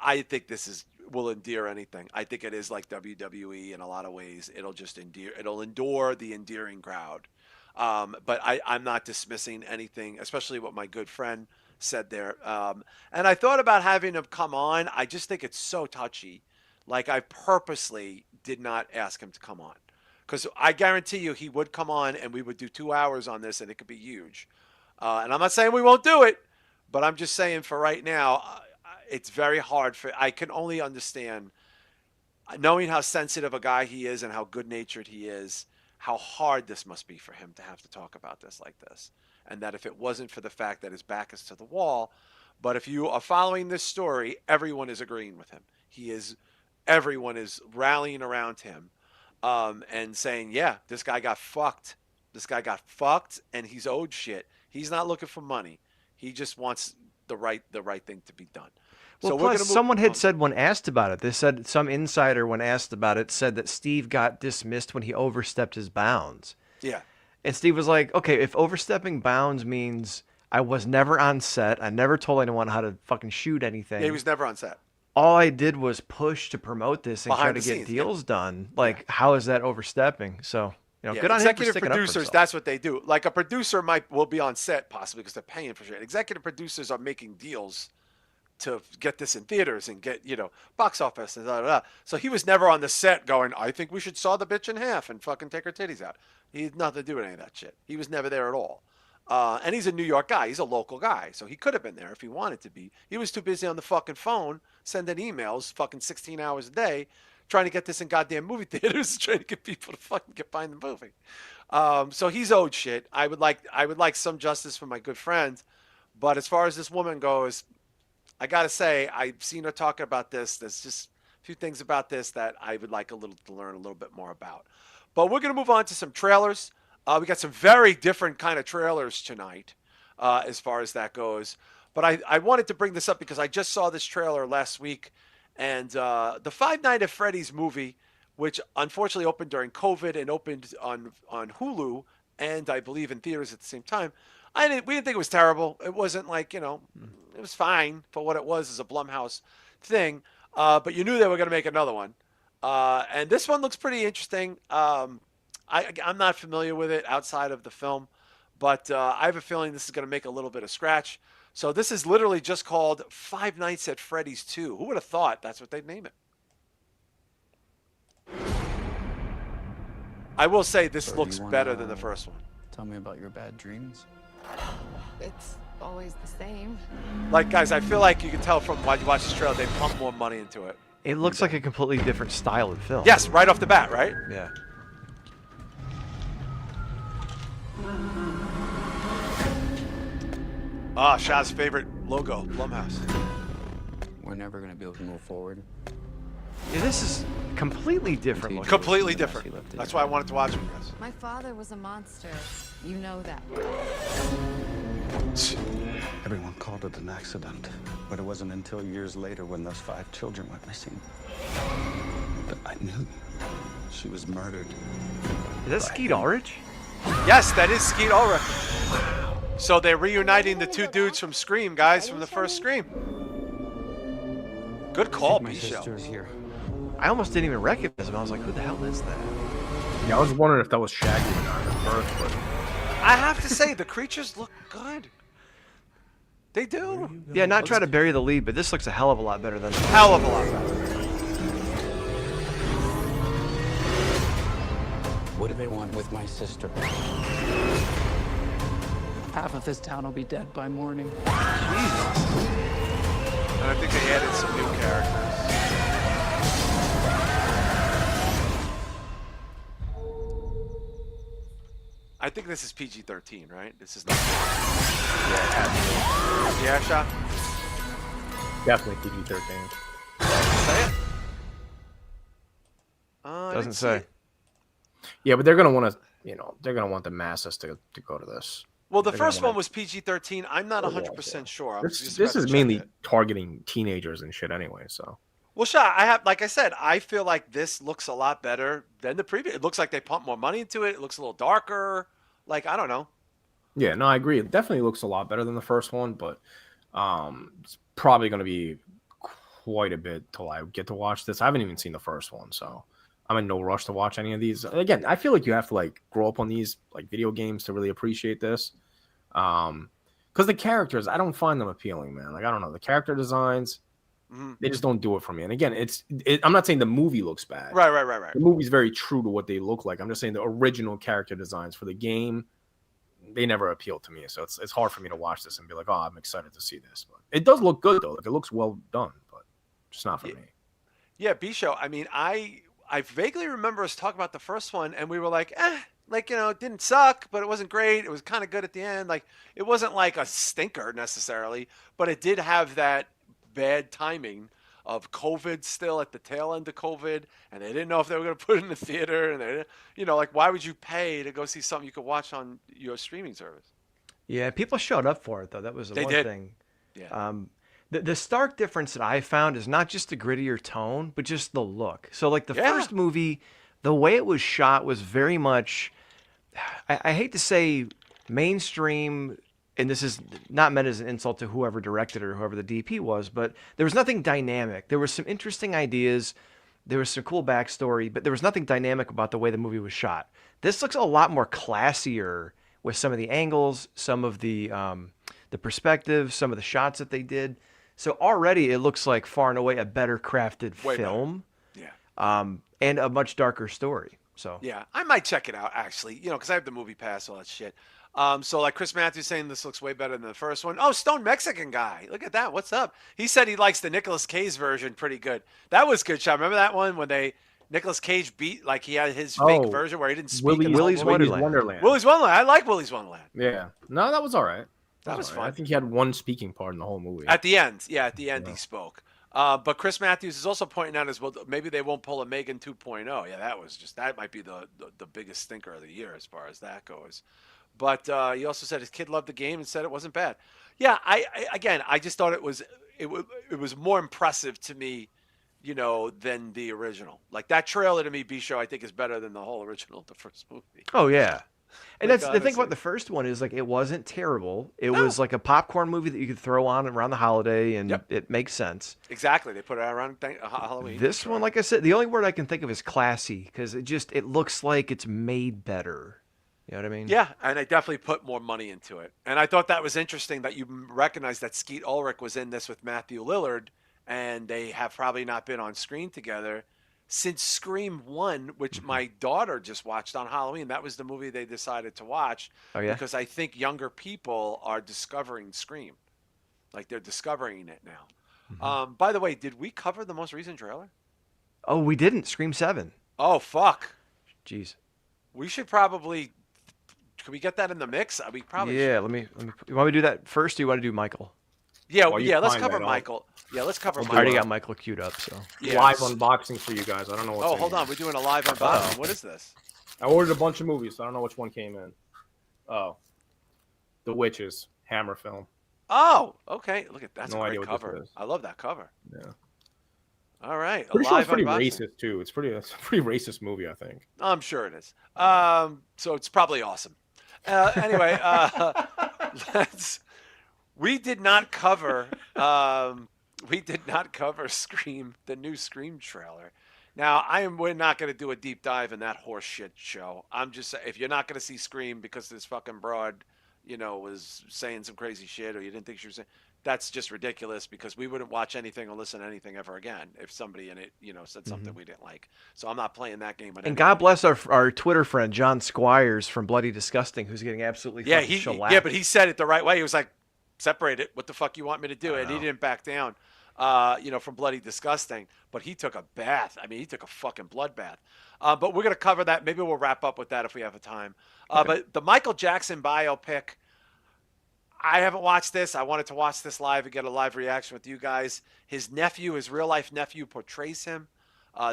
I think this will endear anything. I think it is like WWE in a lot of ways. It'll just endear. It'll endure the endearing crowd. But I'm not dismissing anything, especially what my good friend said there. And I thought about having him come on. I just think it's so touchy. Like, I purposely did not ask him to come on. Because I guarantee you he would come on and we would do 2 hours on this and it could be huge. And I'm not saying we won't do it, but I'm just saying for right now, it's very hard. I can only understand, knowing how sensitive a guy he is and how good-natured he is, how hard this must be for him to have to talk about this like this. And that if it wasn't for the fact that his back is to the wall, but if you are following this story, everyone is agreeing with him. Everyone is rallying around him. And saying, yeah, this guy got fucked. And he's owed shit. He's not looking for money. He just wants the right thing to be done. Well, so plus, someone had said when asked about it, they said some insider when asked about it said that Steve got dismissed when he overstepped his bounds. Yeah. And Steve was like, okay, if overstepping bounds means I was never on set, I never told anyone how to fucking shoot anything. Yeah, he was never on set. All I did was push to promote this and try to get deals done. Like, how is that overstepping? So, good on him for sticking producers, up for that's what they do. Like, a producer will be on set possibly because they're paying for shit. Executive producers are making deals to get this in theaters and get, box office and da. So he was never on the set going, I think we should saw the bitch in half and fucking take her titties out. He had nothing to do with any of that shit. He was never there at all. And he's a New York guy. He's a local guy. So he could have been there if he wanted to be. He was too busy on the fucking phone sending emails fucking 16 hours a day trying to get this in goddamn movie theaters, trying to get people to fucking get behind the movie. So he's owed shit. I would like some justice for my good friend. But as far as this woman goes, I got to say, I've seen her talking about this. There's just a few things about this that I would like to learn a little bit more about. But we're going to move on to some trailers. We got some very different kind of trailers tonight as far as that goes. But I wanted to bring this up because I just saw this trailer last week. And the Five Nights at Freddy's movie, which unfortunately opened during COVID and opened on Hulu and I believe in theaters at the same time, we didn't think it was terrible. It wasn't like, it was fine for what it was as a Blumhouse thing. But you knew they were going to make another one. And this one looks pretty interesting. I'm not familiar with it outside of the film, but I have a feeling this is going to make a little bit of scratch. So this is literally just called Five Nights at Freddy's 2. Who would have thought that's what they'd name it? I will say this looks better than the first one. Tell me about your bad dreams. It's always the same. Like, guys, I feel like you can tell from why you watch this trailer, they pump more money into it. It looks like a completely different style of film. Yes, right off the bat, right? Yeah. Shah's favorite logo, Blumhouse. We're never going to be able to move forward. Yeah, this is completely different looking. Completely different. That's why I wanted to watch it, guys. My father was a monster. You know that. Everyone called it an accident, but it wasn't until years later when those 5 children went missing that I knew she was murdered. Is that Skeet Ulrich? Yes, that is Skeet Ulrich. So they're reuniting the 2 dudes from Scream, guys, from the first Scream. Good call, My B-Show. sister's here. I almost didn't even recognize him. I was like, who the hell is that? Yeah, I was wondering if that was Shaggy or not at first, but I have to say, the creatures look good. They do. Yeah, not trying to bury the lead, but this looks a hell of a lot better than. Hell of a lot better. What do they want with my sister? Half of this town will be dead by morning. And I think they added some new characters. I think this is PG-13, right? This is not. Yeah, Shah? definitely PG-13. Say it. Doesn't say. Yeah, but they're gonna want to, they're gonna want the masses to go to this. Well, the They're gonna first one wanna- was PG-13. I'm not 100% sure. I'm This, just this about to is check mainly it. targeting teenagers and shit anyway. So Well, Shah, like I said, I feel like this looks a lot better than the previous. It looks like they pumped more money into it. It looks a little darker. Like, I don't know. yeah, no, I agree. It definitely looks a lot better than the first one, but it's probably gonna be quite a bit till I get to watch this. I haven't even seen the first one, so I'm in no rush to watch any of these. Again, I feel like you have to like grow up on these like video games to really appreciate this. Because the characters, I don't find them appealing, man. Like, I don't know, the character designs, they just don't do it for me. And again, I'm not saying the movie looks bad. Right. The movie's very true to what they look like. I'm just saying the original character designs for the game, they never appealed to me. So it's hard for me to watch this and be like, oh, I'm excited to see this. But it does look good though. Like, it looks well done, but just not for me. Yeah, B-Show. I mean, I vaguely remember us talking about the first one, and we were like, like, it didn't suck, but it wasn't great. It was kind of good at the end. Like, it wasn't like a stinker necessarily, but it did have that bad timing of COVID still at the tail end of COVID, and they didn't know if they were going to put it in the theater, and they, like, why would you pay to go see something you could watch on your streaming service? Yeah, people showed up for it though. That was the one thing. Yeah. The stark difference that I found is not just the grittier tone, but just the look. So like the first movie, the way it was shot was very much, I hate to say mainstream, and this is not meant as an insult to whoever directed it or whoever the DP was, but there was nothing dynamic. There were some interesting ideas. There was some cool backstory, but there was nothing dynamic about the way the movie was shot. This looks a lot more classier with some of the angles, some of the perspective, some of the shots that they did. So already it looks like far and away a better crafted film. Yeah. And a much darker story. So yeah, I might check it out actually, because I have the movie pass, all that shit. So like Chris Matthews saying this looks way better than the first one. Oh, Stone Mexican guy. Look at that. What's up? He said he likes the Nicolas Cage version pretty good. That was good, Shah. Remember that one when Nicolas Cage beat, like he had his fake version where he didn't speak. Willy's Wonderland. Willy's Wonderland. I like Willy's Wonderland. Yeah. No, that was all right. That was fun. I think he had one speaking part in the whole movie. At the end. Yeah, at the end he spoke. But Chris Matthews is also pointing out as well, maybe they won't pull a Megan 2.0. Yeah, that might be the biggest stinker of the year as far as that goes. But he also said his kid loved the game and said it wasn't bad. Yeah, I just thought it was more impressive to me, than the original. Like that trailer to me, B-Show, I think is better than the whole original, the first movie. Oh yeah. And Like, that's the thing about the first one is like it wasn't terrible. It was like a popcorn movie that you could throw on around the holiday, and it makes sense. Exactly, they put it around Halloween. This one, like I said, the only word I can think of is classy because it looks like it's made better. You know what I mean? Yeah, and they definitely put more money into it. And I thought that was interesting that you recognized that Skeet Ulrich was in this with Matthew Lillard, and they have probably not been on screen together since Scream 1, which my daughter just watched on Halloween. That was the movie they decided to watch. Oh, yeah? Because I think younger people are discovering Scream. Like, they're discovering it now. By the way, did we cover the most recent trailer? Oh, we didn't. Scream 7. Oh, fuck. Jeez. We should probably. Can we get that in the mix? We probably. Yeah. Should. Let me. You want me to do that first? Or do you want to do Michael? Yeah. Well, you Let's find cover that Michael. Yeah, let's cover I Michael. already got Michael queued up. So. Yeah. Live unboxing for you guys. I don't know what's Oh, in hold here. on. We're doing a live unboxing. What is this? I ordered a bunch of movies. So I don't know which one came in. Oh, The Witches, Hammer film. Oh, okay. Look at that's No a idea great what this cover. is. I love that cover. Yeah. All right. A Pretty sure live it's pretty unboxing. racist too. It's a pretty racist movie, I think. I'm sure it is. So it's probably awesome. Anyway, we did not cover Scream, the new Scream trailer. Now, we're not going to do a deep dive in that horse shit show. I'm just saying, if you're not going to see Scream because this fucking broad, was saying some crazy shit or you didn't think she was saying, that's just ridiculous because we wouldn't watch anything or listen to anything ever again if somebody in it, said something we didn't like. So I'm not playing that game. And God bless our Twitter friend, John Squires from Bloody Disgusting, who's getting absolutely fucking shellacked. Yeah, but he said it the right way. He was like, separate it. What the fuck you want me to do? And he didn't back down, from Bloody Disgusting. But he took a bath. I mean, he took a fucking bloodbath. But we're going to cover that. Maybe we'll wrap up with that if we have the time. But the Michael Jackson biopic, I haven't watched this. I wanted to watch this live and get a live reaction with you guys. His real-life nephew portrays him.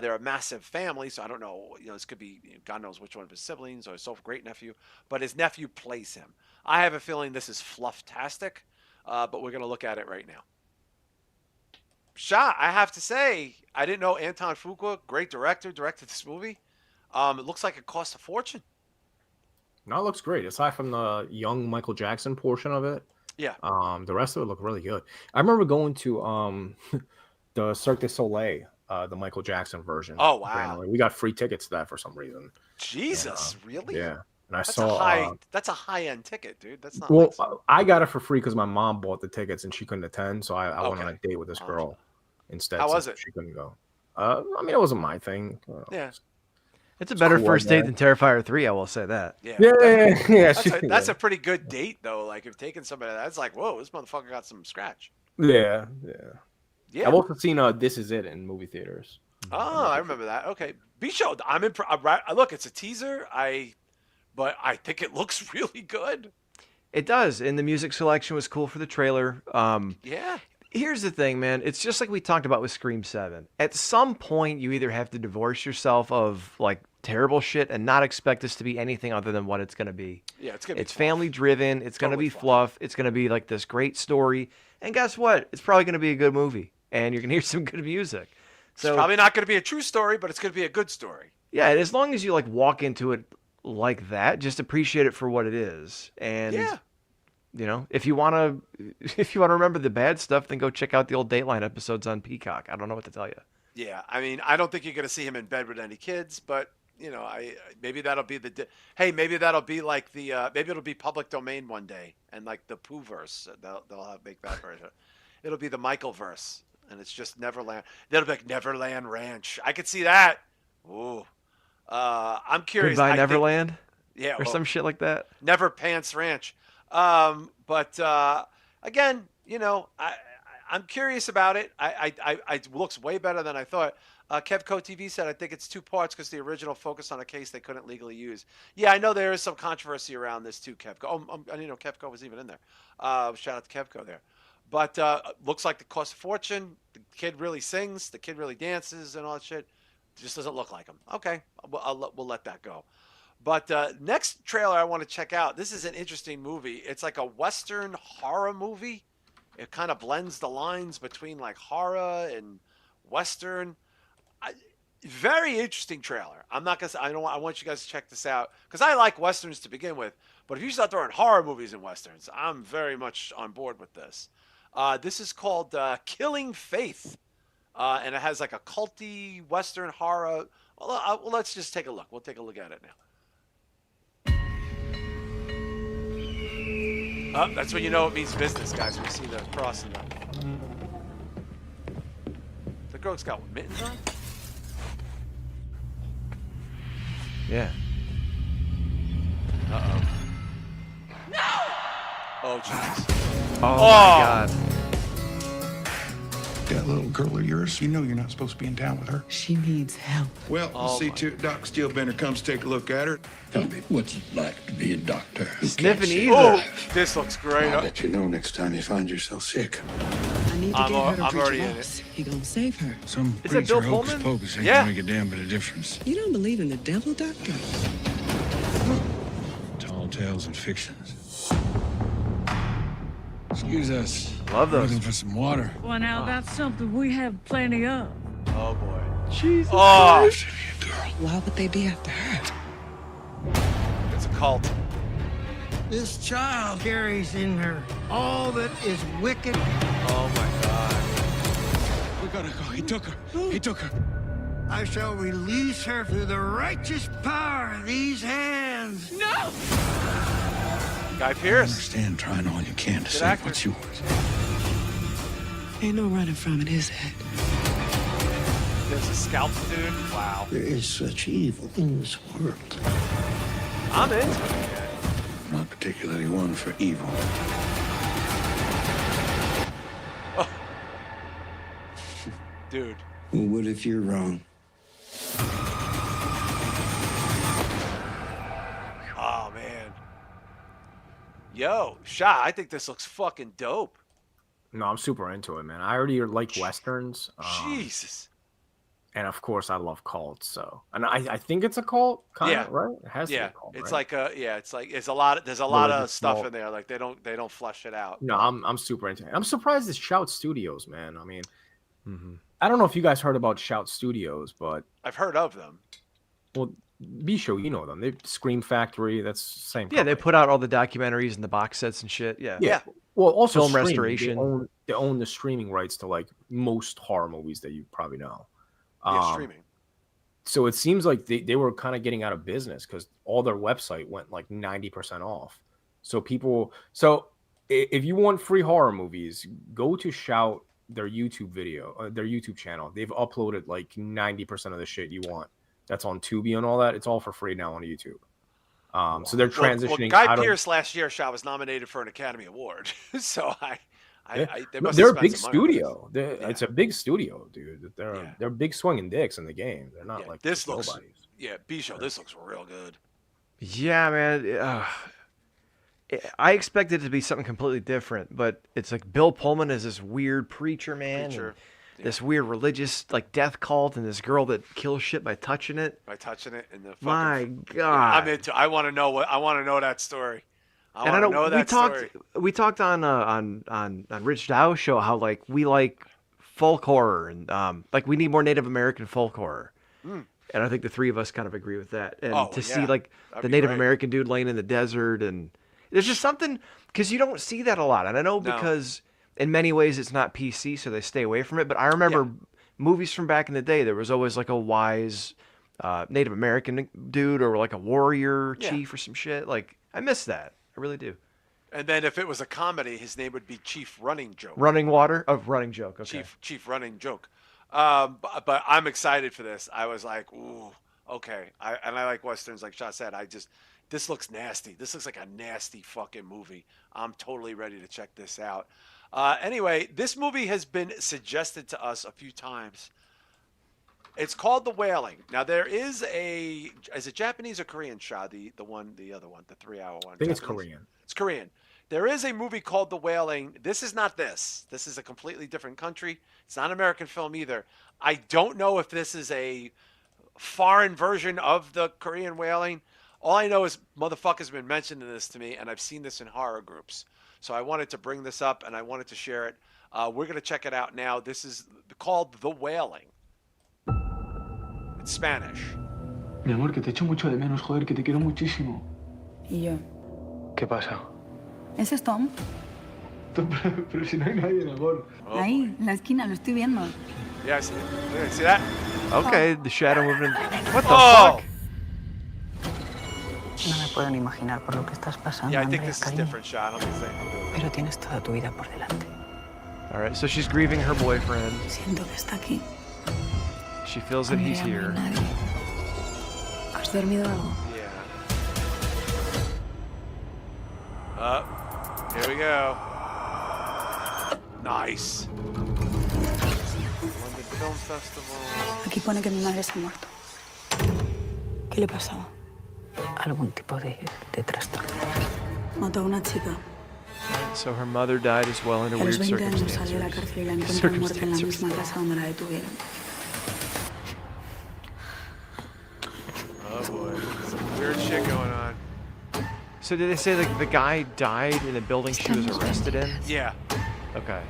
They're a massive family, so I don't know. This could be God knows which one of his siblings or his great-nephew. But his nephew plays him. I have a feeling this is fluff-tastic, but we're going to look at it right now. Shah, I have to say, I didn't know Anton Fuqua, great director, directed this movie. It looks like it cost a fortune. No, it looks great. Aside from the young Michael Jackson portion of it, Yeah. the rest of it looked really good. I remember going to the Cirque du Soleil, the Michael Jackson version. Oh, wow. Randomly. We got free tickets to that for some reason. Jesus, really? Yeah. And I That's saw that's a high-end ticket, dude. That's not well, like I got it for free because my mom bought the tickets and she couldn't attend, so I went on a Okay. date with this girl instead. How was since it? She couldn't go. I mean, it wasn't my thing. Yeah. It's a better cool, first date man. than Terrifier 3, I will say that. Yeah. Yeah. That's a pretty good date, though. Like, if taking somebody, that's like, whoa, this motherfucker got some scratch. Yeah. Yeah. I've also seen This Is It in movie theaters. Oh, I remember that. Okay. B-Show, I'm look, it's a teaser. But I think it looks really good. It does, and the music selection was cool for the trailer. Yeah. Here's the thing, man. It's just like we talked about with Scream 7. At some point, you either have to divorce yourself of like terrible shit and not expect this to be anything other than what it's going to be. Yeah, it's going to be It's family driven. It's going to Totally be fluff. It's going to be like this great story. And guess what? It's probably going to be a good movie, and you're going to hear some good music. So it's probably not going to be a true story, but it's going to be a good story. yeah, and as long as you like walk into it like that, just appreciate it for what it is. And Yeah. if you want to remember the bad stuff, then go check out the old Dateline episodes on Peacock. I don't know what to tell you. Yeah, I mean, I don't think you're going to see him in bed with any kids, but maybe that'll be maybe that'll be like maybe it'll be public domain one day, and like the Pooh verse, they'll make that version. It'll be the Michael verse, and it's just Neverland. That'll be like Neverland Ranch. I could see that. Ooh, I'm curious. Goodbye Neverland, yeah, or some shit like that. Never Pants Ranch. But again, I'm curious about it. It looks way better than I thought. Kevco TV said, I think it's 2 parts because the original focused on a case they couldn't legally use. Yeah, I know there is some controversy around this too, Kevco. I didn't know Kevco was even in there. Shout out to Kevco there. But looks like it cost a fortune. The kid really sings. The kid really dances and all that shit. It just doesn't look like him. Okay, we'll let that go. But next trailer I want to check out. This is an interesting movie. It's like a Western horror movie. It kind of blends the lines between like horror and Western. Very interesting trailer. I'm not gonna say, I want you guys to check this out because I like Westerns to begin with. But if you start throwing horror movies in Westerns, I'm very much on board with this. This is called Killing Faith. And it has like a culty Western horror. Well, let's just take a look. We'll take a look at it now. That's when you know it means business, guys. We see the cross in the girl's got mittens on? Yeah. Uh-oh. No! Oh, Jesus. Oh my God. Get that little girl of yours? You know you're not supposed to be in town with her. She needs help. Well, see to it Doc Steelbender comes take a look at her. Tell me, what's it like to be a doctor? Sniffing either. Oh, this looks great. I'll let you know next time you find yourself sick. I need to get her to I'm preach already a in boss. He gonna save her. Some Is that preacher Bill hocus Pullman? pocus ain't Yeah. gonna make a damn bit of difference. You don't believe in the devil, doctor? Tall tales and fictions. Excuse us. Love those. Looking for some water. Well, now that's something we have plenty of. Oh boy. Jesus. Oh, Listen here, girl. Why would they be after her? it's a cult. This child carries in her all that is wicked. Oh my God. We gotta go. He took her. He took her. I shall release her through the righteous power of these hands. No! Guy I Pearce. understand trying all you can to save actor. what's yours. Ain't no running from it, is it? There's a scalp dude. Wow. There is such evil in this world. I'm into it. Not particularly one for evil. Dude. Well, what if you're wrong? Oh man. Yo, Shah, I think this looks fucking dope. No, I'm super into it, man. I already like westerns. Jesus. And of course, I love cults. So, and I think it's a cult, kind of, Yeah. right? It has to be Yeah, a cult, it's right? like there's a lot of Religious stuff cult. in there. Like they don't flesh it out. No, I'm super into it. I'm surprised it's Shout Studios, man. I mean, I don't know if you guys heard about Shout Studios, but I've heard of them. well, Bisho, you know them. They Scream Factory. That's the same. Yeah, they company. put out all the documentaries and the box sets and shit. Yeah. Yeah. Well, also Film streaming. restoration. They own the streaming rights to like most horror movies that you probably know. Yeah, streaming. So it seems like they were kind of getting out of business because all their website went like 90% off. So if you want free horror movies, go to Shout their YouTube their YouTube channel. They've uploaded like 90% of the shit you want. That's on Tubi and all that. It's all for free now on YouTube. So they're transitioning. Guy Pearce last year, Shah, was nominated for an Academy Award. So they're a big studio. Yeah. It's a big studio, dude. They're big swinging dicks in the game. They're not like this looks. nobodies. Yeah, Bisho, this looks real good. Yeah, man. I expected it to be something completely different, but it's like Bill Pullman is this weird preacher, man. and This weird religious like death cult, and this girl that kills shit by touching it. By touching it, and the fucking, My Yeah, God. I'm into. I want to know that story. I And want to know that story. We talked on Rich Dow's show how like we like folk horror and like we need more Native American folk horror. And I think the three of us kind of agree with that. And to see like the Native American dude laying in the desert, and there's just something because you don't see that a lot. And I know because in many ways it's not PC, so they stay away from it. But I remember movies from back in the day. There was always like a wise Native American dude or like a warrior chief or some shit. Like I miss that. I really do. And then if it was a comedy, his name would be Chief Running Joke. Running Joke. Okay. Chief Running Joke. But I'm excited for this. I was like, ooh, okay. I like westerns, like Shah said. This looks nasty. This looks like a nasty fucking movie. I'm totally ready to check this out. Anyway, this movie has been suggested to us a few times. It's called The Wailing. Now there is is it Japanese or Korean, Shah? The other one, the 3-hour one. I think it's Japanese? Korean. It's Korean. There is a movie called The Wailing. This is not this. This is a completely different country. It's not an American film either. I don't know if this is a foreign version of the Korean Wailing. All I know is motherfuckers been mentioning this to me, and I've seen this in horror groups. So I wanted to bring this up, and I wanted to share it. We're going to check it out now. This is called The Wailing. It's Spanish. Mi amor, que te echo mucho de menos, joder, que te quiero muchísimo. ¿Y yo? ¿Qué pasa? ¿Ese es Tom? Pero si no hay nadie, amor. Ahí, en la esquina, lo estoy viendo. Yeah, I see it. See that? Okay, the shadow moving. What the Oh! fuck? No me puedo ni imaginar por lo que estás pasando, Yeah, I think Andrés, this is cariño. different, Shah. I don't think it's the same. Pero tienes toda tu vida por delante. All right, so she's grieving her boyfriend. Siento que está aquí. She feels that he's Andrea, here. no hay nadie. ¿Has dormido algo? Here we go. Nice. London Film Festival. Aquí pone que mi madre se ha muerto. ¿Qué le pasaba? Algún tipo de trastorno. Mató a una chica. So her mother died as well in a A los weird 20 años salió de la circumstance. cárcel y la encontraron muerta en la misma casa donde la detuvieron. Oh boy, some weird shit going on. So did they say like the guy died in the building she was arrested in? Yeah. Okay.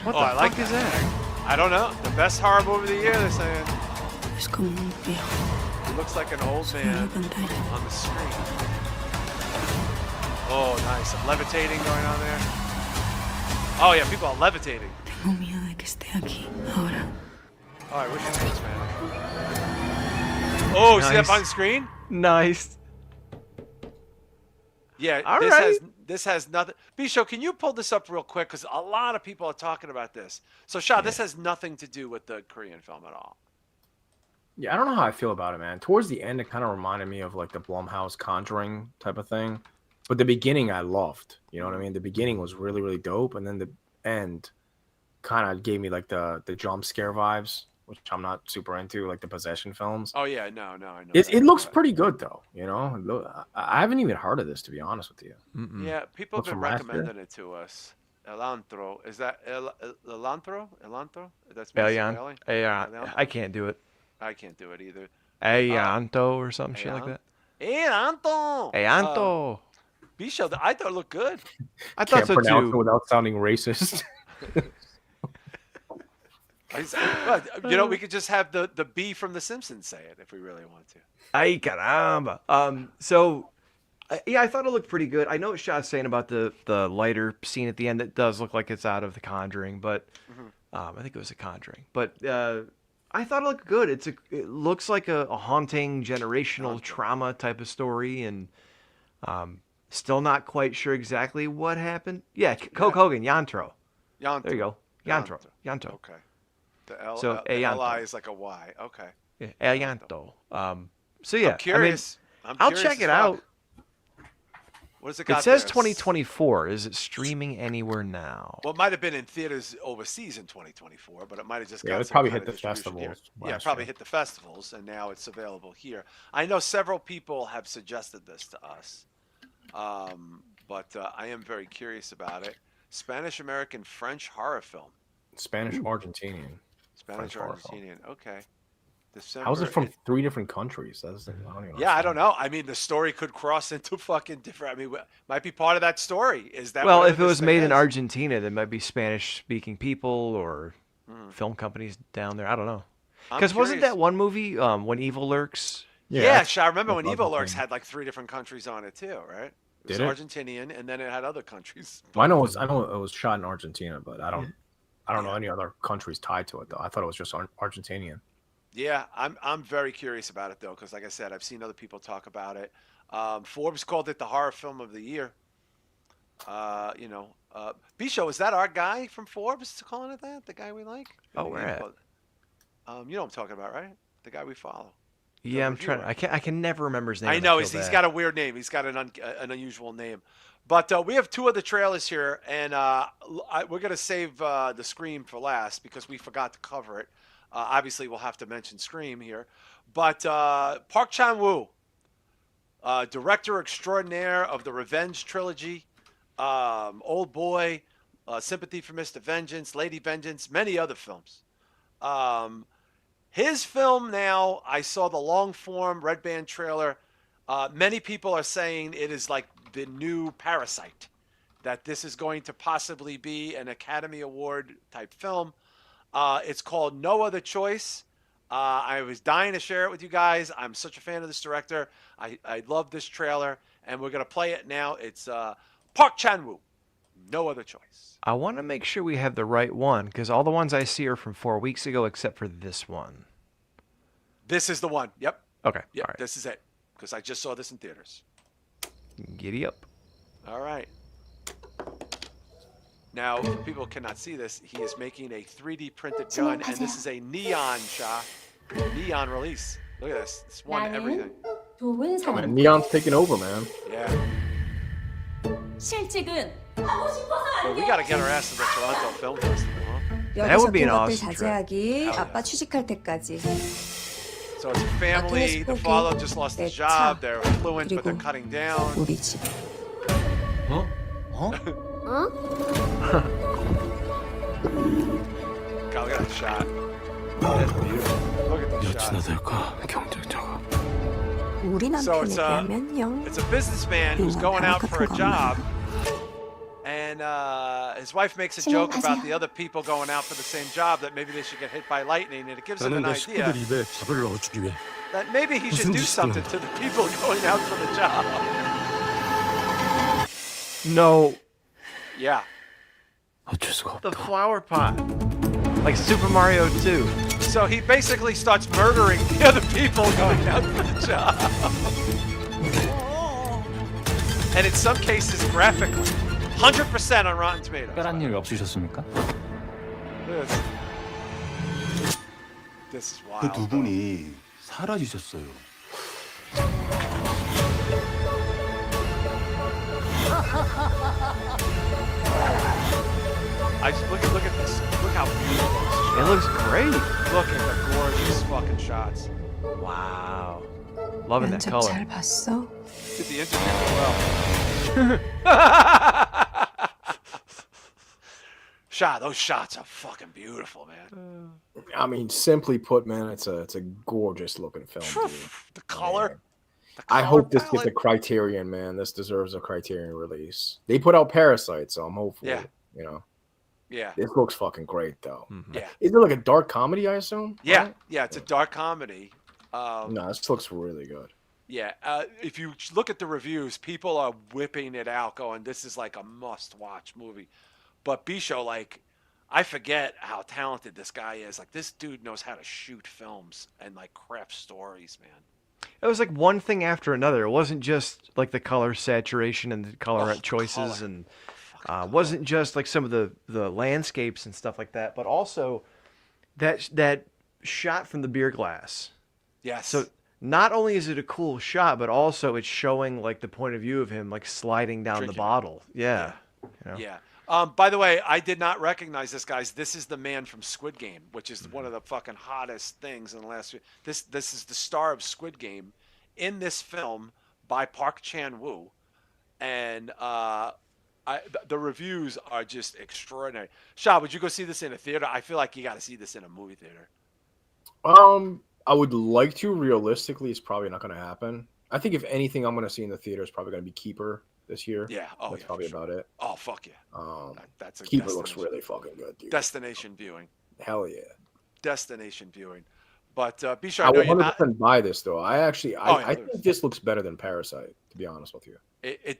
What I like that. I don't know. The best horror movie of the year, they're saying. Es como un viejo. He looks like an old man on the screen. Oh, nice. Some levitating going on there. Oh, yeah, people are levitating. Tengo miedo de que esté aquí ahora. Oh, I wish it was, man. Oh, see that on the screen? Nice. Yeah, All this right. this has nothing. Bisho, can you pull this up real quick? Because a lot of people are talking about this. So, Shah, this has nothing to do with the Korean film at all. Yeah, I don't know how I feel about it, man. Towards the end, it kind of reminded me of like the Blumhouse Conjuring type of thing. But the beginning, I loved. You know what I mean? The beginning was really, really dope, and then the end kind of gave me like the jump scare vibes, which I'm not super into, like the possession films. Oh yeah, no, I know. It looks pretty good though. You know, I haven't even heard of this, to be honest with you. Yeah, people have Looks been from last recommending it to us. Elantro, is that Elantro? Elantro? That's Elian. I can't do it. I can't do it either. Ayanto or some shit like that. Eyanto. Ayanto. Bisho, I thought it looked good. I thought Can't so pronounce too. it without sounding racist. You know, we could just have the B from The Simpsons say it if we really want to. Ay caramba. So, yeah, I thought it looked pretty good. I know what Shah's saying about the lighter scene at the end. That does look like it's out of The Conjuring, but I think it was The Conjuring. But I thought it looked good. It looks like a haunting generational trauma type of story, and still not quite sure exactly what happened. Yeah, Coke Hogan, Yantro. Yantro. There you go. Yantro. Yanto. Okay. The L, So, the Eyanto. L-I is like a Y. Okay. Yeah, Eyanto. So yeah, I'm curious. I'll check it out. What does it got? It says there? 2024. Is it streaming anywhere now? Well, it might have been in theaters overseas in 2024, but it might have just got It some probably kind hit of the distribution here. festivals. Yeah, last probably year. hit the festivals, and now it's available here. I know several people have suggested this to us, but I am very curious about it. Spanish-American French horror film. Spanish Argentinian. Spanish French horror film. Argentinian. Okay. December. How is it from 3 different countries? That's the, I don't even Yeah, I don't know. I mean, the story could cross into fucking different. I mean, might be part of that story. Is that Well, whatever if it this was thing made in is? Argentina, there might be Spanish-speaking people or film companies down there. I don't know. I'm Because wasn't curious. that one movie, When Evil Lurks? Yeah, I remember when I love Evil that Lurks thing. had like 3 different countries on it too, right? It was Did it? Argentinian, and then it had other countries. Well, I know it was shot in Argentina, but I don't know any other countries tied to it though. I thought it was just Argentinian. Yeah, I'm very curious about it though, because like I said, I've seen other people talk about it. Forbes called it the horror film of the year. Bisho, is that our guy from Forbes calling it that? The guy we like? Oh, where at? You know what I'm talking about, right? The guy we follow. Yeah, I'm trying. I can never remember his name. I and know feel he's bad. got a weird name. He's got an unusual name. But we have 2 other trailers here, and we're going to save the Scream for last because we forgot to cover it. Obviously, we'll have to mention Scream here. But Park Chan-wook, director extraordinaire of the Revenge trilogy, Old Boy, Sympathy for Mr. Vengeance, Lady Vengeance, many other films. His film now, I saw the long-form Red Band trailer. Many people are saying it is like the new Parasite, that this is going to possibly be an Academy Award type film. It's called No Other Choice. I was dying to share it with you guys. I'm such a fan of this director. I love this trailer, and we're going to play it now. It's Park Chan-wook, No Other Choice. I want to make sure we have the right one because all the ones I see are from 4 weeks ago, except for this one. This is the one. Yep. Okay. Yep. All right. This is it, because I just saw this in theaters. Giddy up. All right. Now, if people cannot see this, he is making a 3D printed gun, and this is a neon Shah. Neon release. Look at this. It's won everything. Man, Neon's taking over, man. Yeah. 실직은 Well, we got to get our ass to the Toronto Film Festival, huh? That would be an 것들 awesome trip. 자제하기, 아빠 취직할 때까지. So it's a family. The father just lost his job. They're affluent, but they're cutting down. 우리 집. Huh? Huh? God, look at that shot. That's beautiful. Look at the 몇이나 shot. 될까? 경쟁자가. 우리 So 남편에게하면 it's a businessman who's going out for a job, and his wife makes a joke about the other people going out for the same job, that maybe they should get hit by lightning, and it gives him an idea 입에 밥을 넣어주기 위해 that maybe he should do something to the people going out for the job. No. Yeah. 어쩔 수가 없다. The flower pot. Like Super Mario 2. So he basically starts murdering the other people going out for the job. And in some cases, graphically. 100% on Rotten Tomatoes. 특별한 일 없으셨습니까? This is 그 wild. 두 분이 사라지셨어요. Look at this. Look how beautiful this is. It looks great. Look at the gorgeous fucking shots. Wow. Loving that 면접 color. 잘 봤어? Did the interview well. Shah, those shots are fucking beautiful, man. I mean, simply put, man, it's a gorgeous looking film, dude. The color. I hope this gets a Criterion, man. This deserves a Criterion release. They put out Parasite, so I'm hopeful. Yeah. You know. Yeah. This looks fucking great, though. Yeah. Is it like a dark comedy, I assume? Yeah. Right? Yeah, it's a dark comedy. No, this looks really good. Yeah, if you look at the reviews, people are whipping it out, going, "This is like a must-watch movie." But Bisho, like, I forget how talented this guy is. Like, this dude knows how to shoot films and like craft stories, man. It was like one thing after another. It wasn't just like the color saturation and the color choices, color. and wasn't just like some of the landscapes and stuff like that, but also that shot from the beer glass. Yes. So not only is it a cool shot, but also it's showing like the point of view of him like sliding down Drinking the bottle. Yeah. You know? Yeah. By the way, I did not recognize this, guys. This is the man from Squid Game, which is one of the fucking hottest things in the last year. This is the star of Squid Game in this film by Park Chan-wook. And the reviews are just extraordinary. Shah, would you go see this in a theater? I feel like you got to see this in a movie theater. I would like to. Realistically, it's probably not going to happen. I think if anything, I'm going to see in the theater is probably going to be Keeper this year. Yeah. Oh, that's yeah, probably about it. Oh, fuck yeah. That's a Keeper looks really fucking good, dude. Destination viewing. Hell yeah. Destination viewing. But be sure I I know will you're not. 100% buy this though. I think this looks better than Parasite. To be honest with you.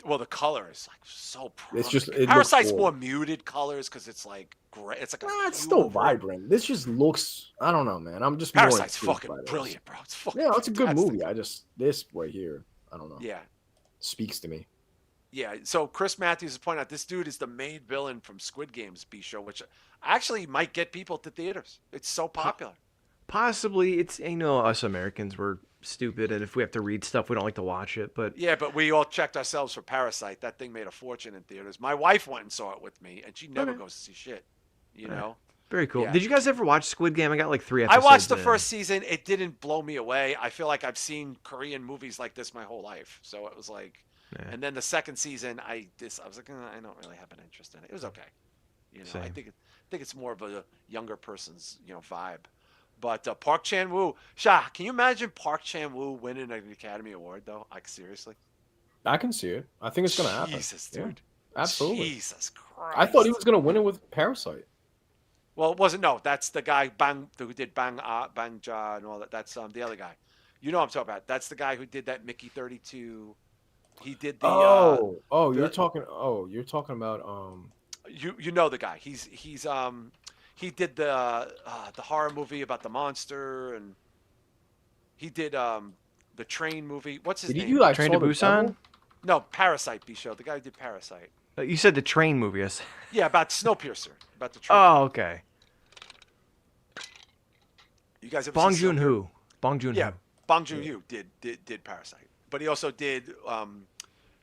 Well, the color is like so. It's just Parasite's more muted colors because it's like gray. It's like it's still vibrant. This just looks. I don't know, man. I'm just Parasite's more fucking brilliant, bro. It's fucking. Yeah, it's a good fantastic. movie. This right here. I don't know. Yeah. Speaks to me. Yeah. So Chris Matthews is pointing out this dude is the main villain from Squid Game's B show, which actually might get people to theaters. It's so popular. Possibly, it's us Americans, we're stupid, and if we have to read stuff, we don't like to watch it. But yeah, but we all checked ourselves for Parasite. That thing made a fortune in theaters. My wife went and saw it with me, and she never goes to see shit. You know. Very cool. Yeah. Did you guys ever watch Squid Game? I got like 3 episodes. I watched the in. first season. It didn't blow me away. I feel like I've seen Korean movies like this my whole life, so it was like. Yeah. And then the second season, I was like, I don't really have an interest in it. It was okay. I think it's more of a younger person's vibe. But Park Chan-wook, Shah, can you imagine Park Chan-wook winning an Academy Award though? Like seriously? I can see it. I think it's gonna happen. Jesus, dude. Yeah, absolutely. Jesus Christ. I thought he was gonna win it with Parasite. Well, it wasn't. No, that's the guy who did Bang Ja and all that. That's the other guy. You know what I'm talking about. That's the guy who did that Mickey 32. He did the. You're talking about. You know the guy. He did the horror movie about the monster, and he did the train movie. What's his name? Did you like Train to Busan? No, Parasite. B-show. The guy who did Parasite. You said the train movie. Yes. Yeah, about Snowpiercer. About the train. Oh, okay. You guys ever Bong seen Joon-ho. Bong Joon-ho. Yeah, Bong Joon-ho did Parasite, but he also did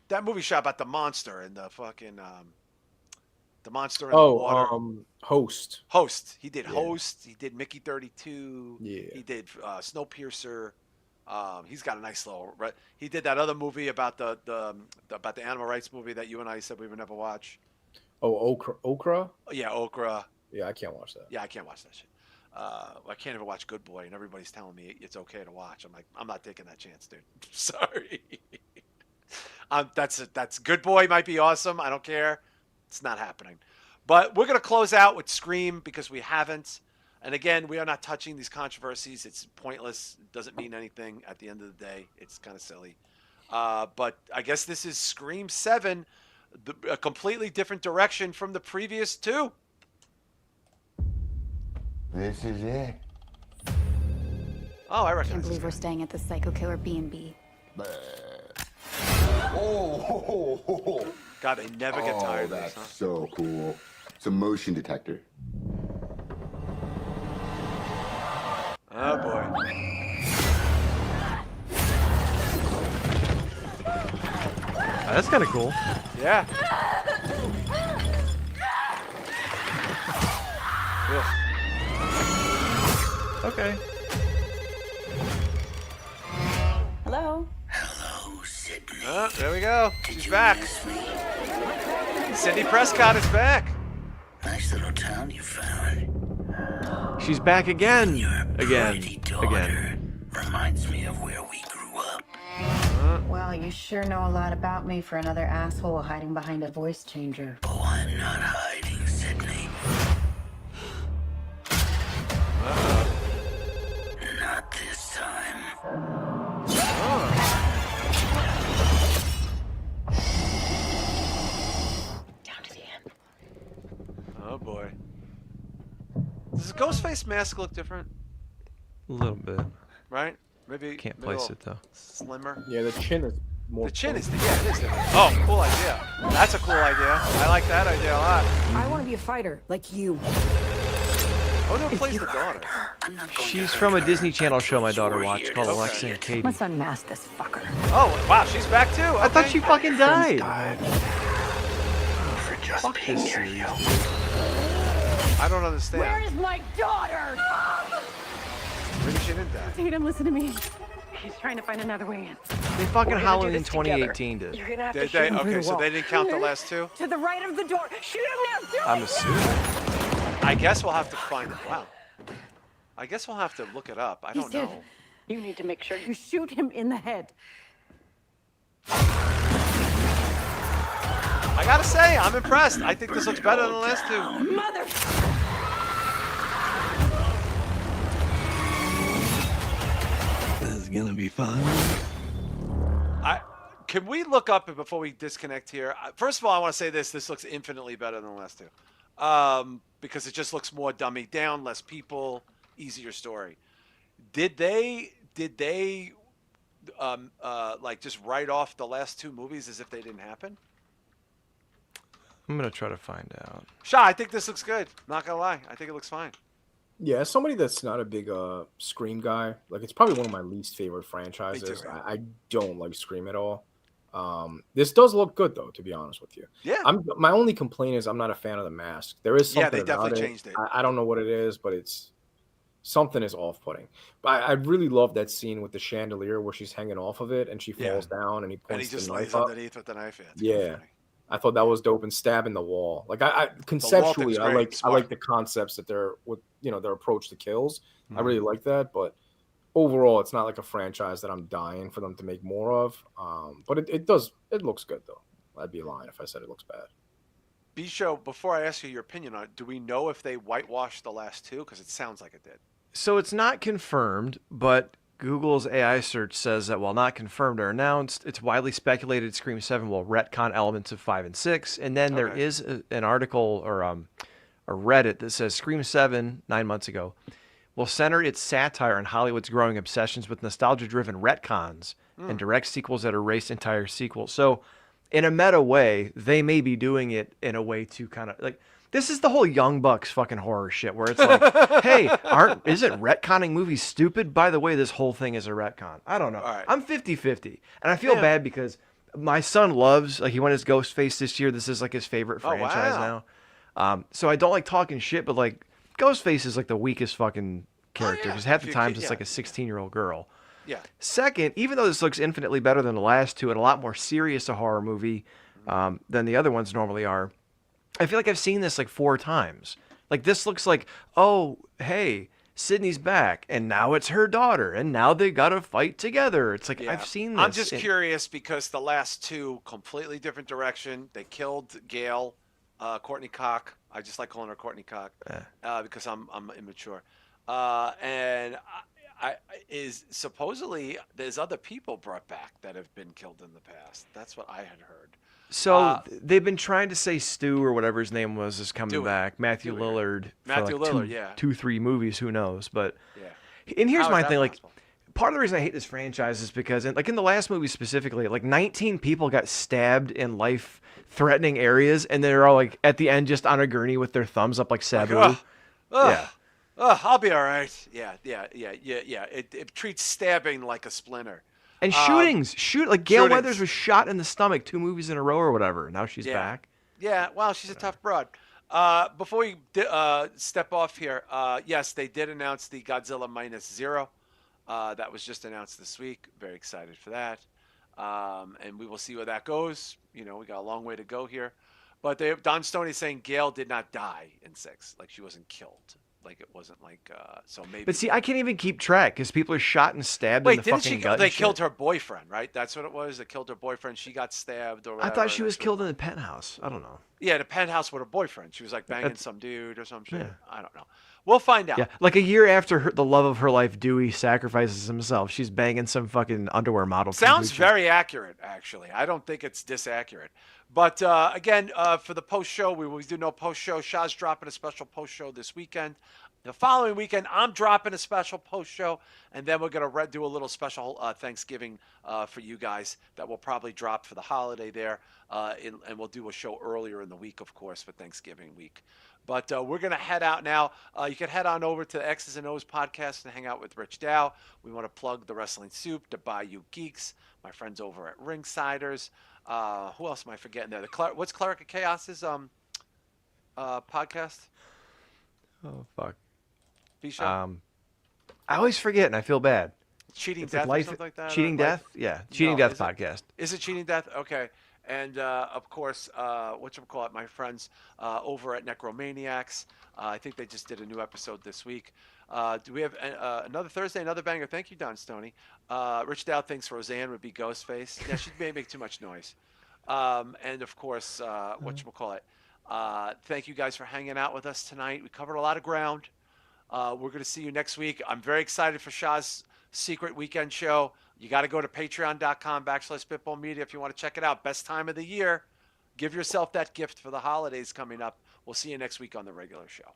that movie shot about the monster and the fucking the monster in the water. Host. He did Host. He did Mickey 32. Yeah. He did Snowpiercer. He's got a nice little. He did that other movie about the animal rights movie that you and I said we would never watch. Oh, Okra. Yeah, Okra. Yeah, I can't watch that. Yeah, I can't watch that shit. I can't even watch Good Boy, and everybody's telling me it's okay to watch. I'm like, I'm not taking that chance, dude. Sorry. That's Good Boy might be awesome. I don't care. It's not happening. But we're gonna close out with Scream because we haven't. And again, we are not touching these controversies. It's pointless. It doesn't mean anything at the end of the day. It's kind of silly. But I guess this is Scream 7, a completely different direction from the previous two. This is it. Oh, I recognize. I can't believe we're staying at the Psycho Killer B&B. Oh, God, they never get tired of this, that's huh? so cool. It's a motion detector. Oh, boy. That's kind of cool. Yeah. Okay. Hello? Hello, Sydney. Oh, there we go. She's back. Cindy Prescott is back. Nice little town you found. She's back again. Again. Reminds me of where we grew up. Well, you sure know a lot about me for another asshole hiding behind a voice changer. Oh, I'm not hiding, Sydney. Not this time. Down to the end. Oh, boy. Does the Ghostface mask look different? A little bit. Right? Maybe Can't maybe a place little it though. Slimmer. Yeah, the chin is more. The chin is it is different. Oh, cool idea. That's a cool idea. I like that idea a lot. I want to be a fighter, like you. Oh, no, plays the daughter. She's from a Disney Channel show my daughter watched called Alexa and Katie. Let's unmask this fucker. Oh, wow, she's back too. I thought she fucking died. Fuck this series. I don't understand. Where is my daughter? Maybe she didn't die. Tatum, listen to me. He's trying to find another way in. They fucking We're gonna do Halloween this together. 2018 did. You're gonna have to Did shoot they? him through Okay, the so wall. they didn't count the last two? To the right of the door. Shoot him now. Do I'm it. assuming. I guess we'll have to find it. Wow. I guess we'll have to look it up. I He's don't dead. know. You need to make sure you shoot him in the head. I gotta say, I'm impressed. I think this looks better than the last two. Mother. This is gonna be fun. Can we look up before we disconnect here? First of all, I want to say this. This looks infinitely better than the last two. Because it just looks more dummied down, less people, easier story. Did they like just write off the last two movies as if they didn't happen? I'm gonna try to find out. Shah, I think this looks good. Not gonna lie, I think it looks fine. Yeah, as somebody that's not a big Scream guy, like it's probably one of my least favorite franchises. Me too. I don't like Scream at all. This does look good though, to be honest with you. Yeah. My only complaint is I'm not a fan of the mask. There is something. Yeah, they about definitely it. changed it. I don't know what it is, but it's something is off-putting. But I really love that scene with the chandelier where she's hanging off of it and she falls down and he And he points just the lays knife up. underneath with the knife. Yeah. I thought that was dope and stabbing the wall. Like I conceptually, thing's I great. like the concepts that they're with, their approach to kills. Mm-hmm. I really like that, but overall, it's not like a franchise that I'm dying for them to make more of. But it looks good though. I'd be lying if I said it looks bad. B-Show, before I ask you your opinion on it, do we know if they whitewashed the last two? Because it sounds like it did. So it's not confirmed, but Google's AI search says that while not confirmed or announced, it's widely speculated Scream 7 will retcon elements of 5 and 6. And then there is an article or a Reddit that says Scream 7, 9 months ago, will center its satire on Hollywood's growing obsessions with nostalgia-driven retcons and direct sequels that erase entire sequels. So in a meta way, they may be doing it in a way to kind of like... This is the whole Young Bucks fucking horror shit where it's like, hey, isn't retconning movies stupid? By the way, this whole thing is a retcon. I don't know. All right. I'm 50-50. And I feel bad because my son loves, like he went as Ghostface this year. This is like his favorite franchise now. So I don't like talking shit, but like Ghostface is like the weakest fucking character because half the times it's like a 16-year-old girl. Yeah. Second, even though this looks infinitely better than the last two and a lot more serious a horror movie than the other ones normally are, I feel like I've seen this like 4 times. Like this looks like, oh, hey, Sydney's back, and now it's her daughter, and now they gotta fight together. It's like I've seen this. I'm just curious because the last 2 completely different direction. They killed Gail, Courtney Cock. I just like calling her Courtney Cock because I'm immature. And I is supposedly there's other people brought back that have been killed in the past. That's what I had heard. So they've been trying to say Stu or whatever his name was is coming back. Matthew Lillard. Matthew Lillard, 2-3 movies, who knows? But yeah. And here's my thing, like part of the reason I hate this franchise is because in the last movie specifically, like 19 people got stabbed in life-threatening areas, and they're all like at the end just on a gurney with their thumbs up like Sabu. I'll be all right. Yeah. It treats stabbing like a splinter. And shootings, like Gail Weathers was shot in the stomach 2 movies in a row or whatever. Now she's back. Yeah, well, she's a tough broad. Before we step off here, yes, they did announce the Godzilla -0. That was just announced this week. Very excited for that. And we will see where that goes. You know, we got a long way to go here. But Don Stoney is saying Gail did not die in 6. Like she wasn't killed. Like it wasn't like so maybe. But see, I can't even keep track because people are shot and stabbed in the fucking gut. They killed her boyfriend, right? That's what it was. They killed her boyfriend. She got stabbed or whatever. I thought she was killed in the penthouse. I don't know. Yeah, the penthouse with her boyfriend. She was like banging some dude or some shit. Yeah. I don't know. We'll find out. Yeah, like a year after the love of her life, Dewey sacrifices himself. She's banging some fucking underwear model. Sounds very accurate, actually. I don't think it's disaccurate. But again, for the post show, we do no post show. Shah's dropping a special post show this weekend. The following weekend, I'm dropping a special post show, and then we're going to do a little special Thanksgiving for you guys that will probably drop for the holiday there, and we'll do a show earlier in the week, of course, for Thanksgiving week. But we're going to head out now. You can head on over to the X's and O's podcast and hang out with Rich Dow. We want to plug the Wrestling Soup, the Bayou Geeks, my friends over at Ringsiders. Who else am I forgetting there? What's Cleric of Chaos's podcast? Oh, fuck. I always forget, and I feel bad. Cheating Death or something like that? Cheating Death? Yeah, Cheating Death podcast. Is it Cheating Death? Okay. And, of course, whatchamacallit, my friends over at Necromaniacs. I think they just did a new episode this week. Do we have another Thursday, another banger? Thank you, Don Stoney. Rich Dow thinks Roseanne would be Ghostface. Yeah, she may make too much noise. And, of course, whatchamacallit, thank you guys for hanging out with us tonight. We covered a lot of ground. We're going to see you next week. I'm very excited for Shah's secret weekend show. You got to go to patreon.com/spitballmedia if you want to check it out. Best time of the year. Give yourself that gift for the holidays coming up. We'll see you next week on the regular show.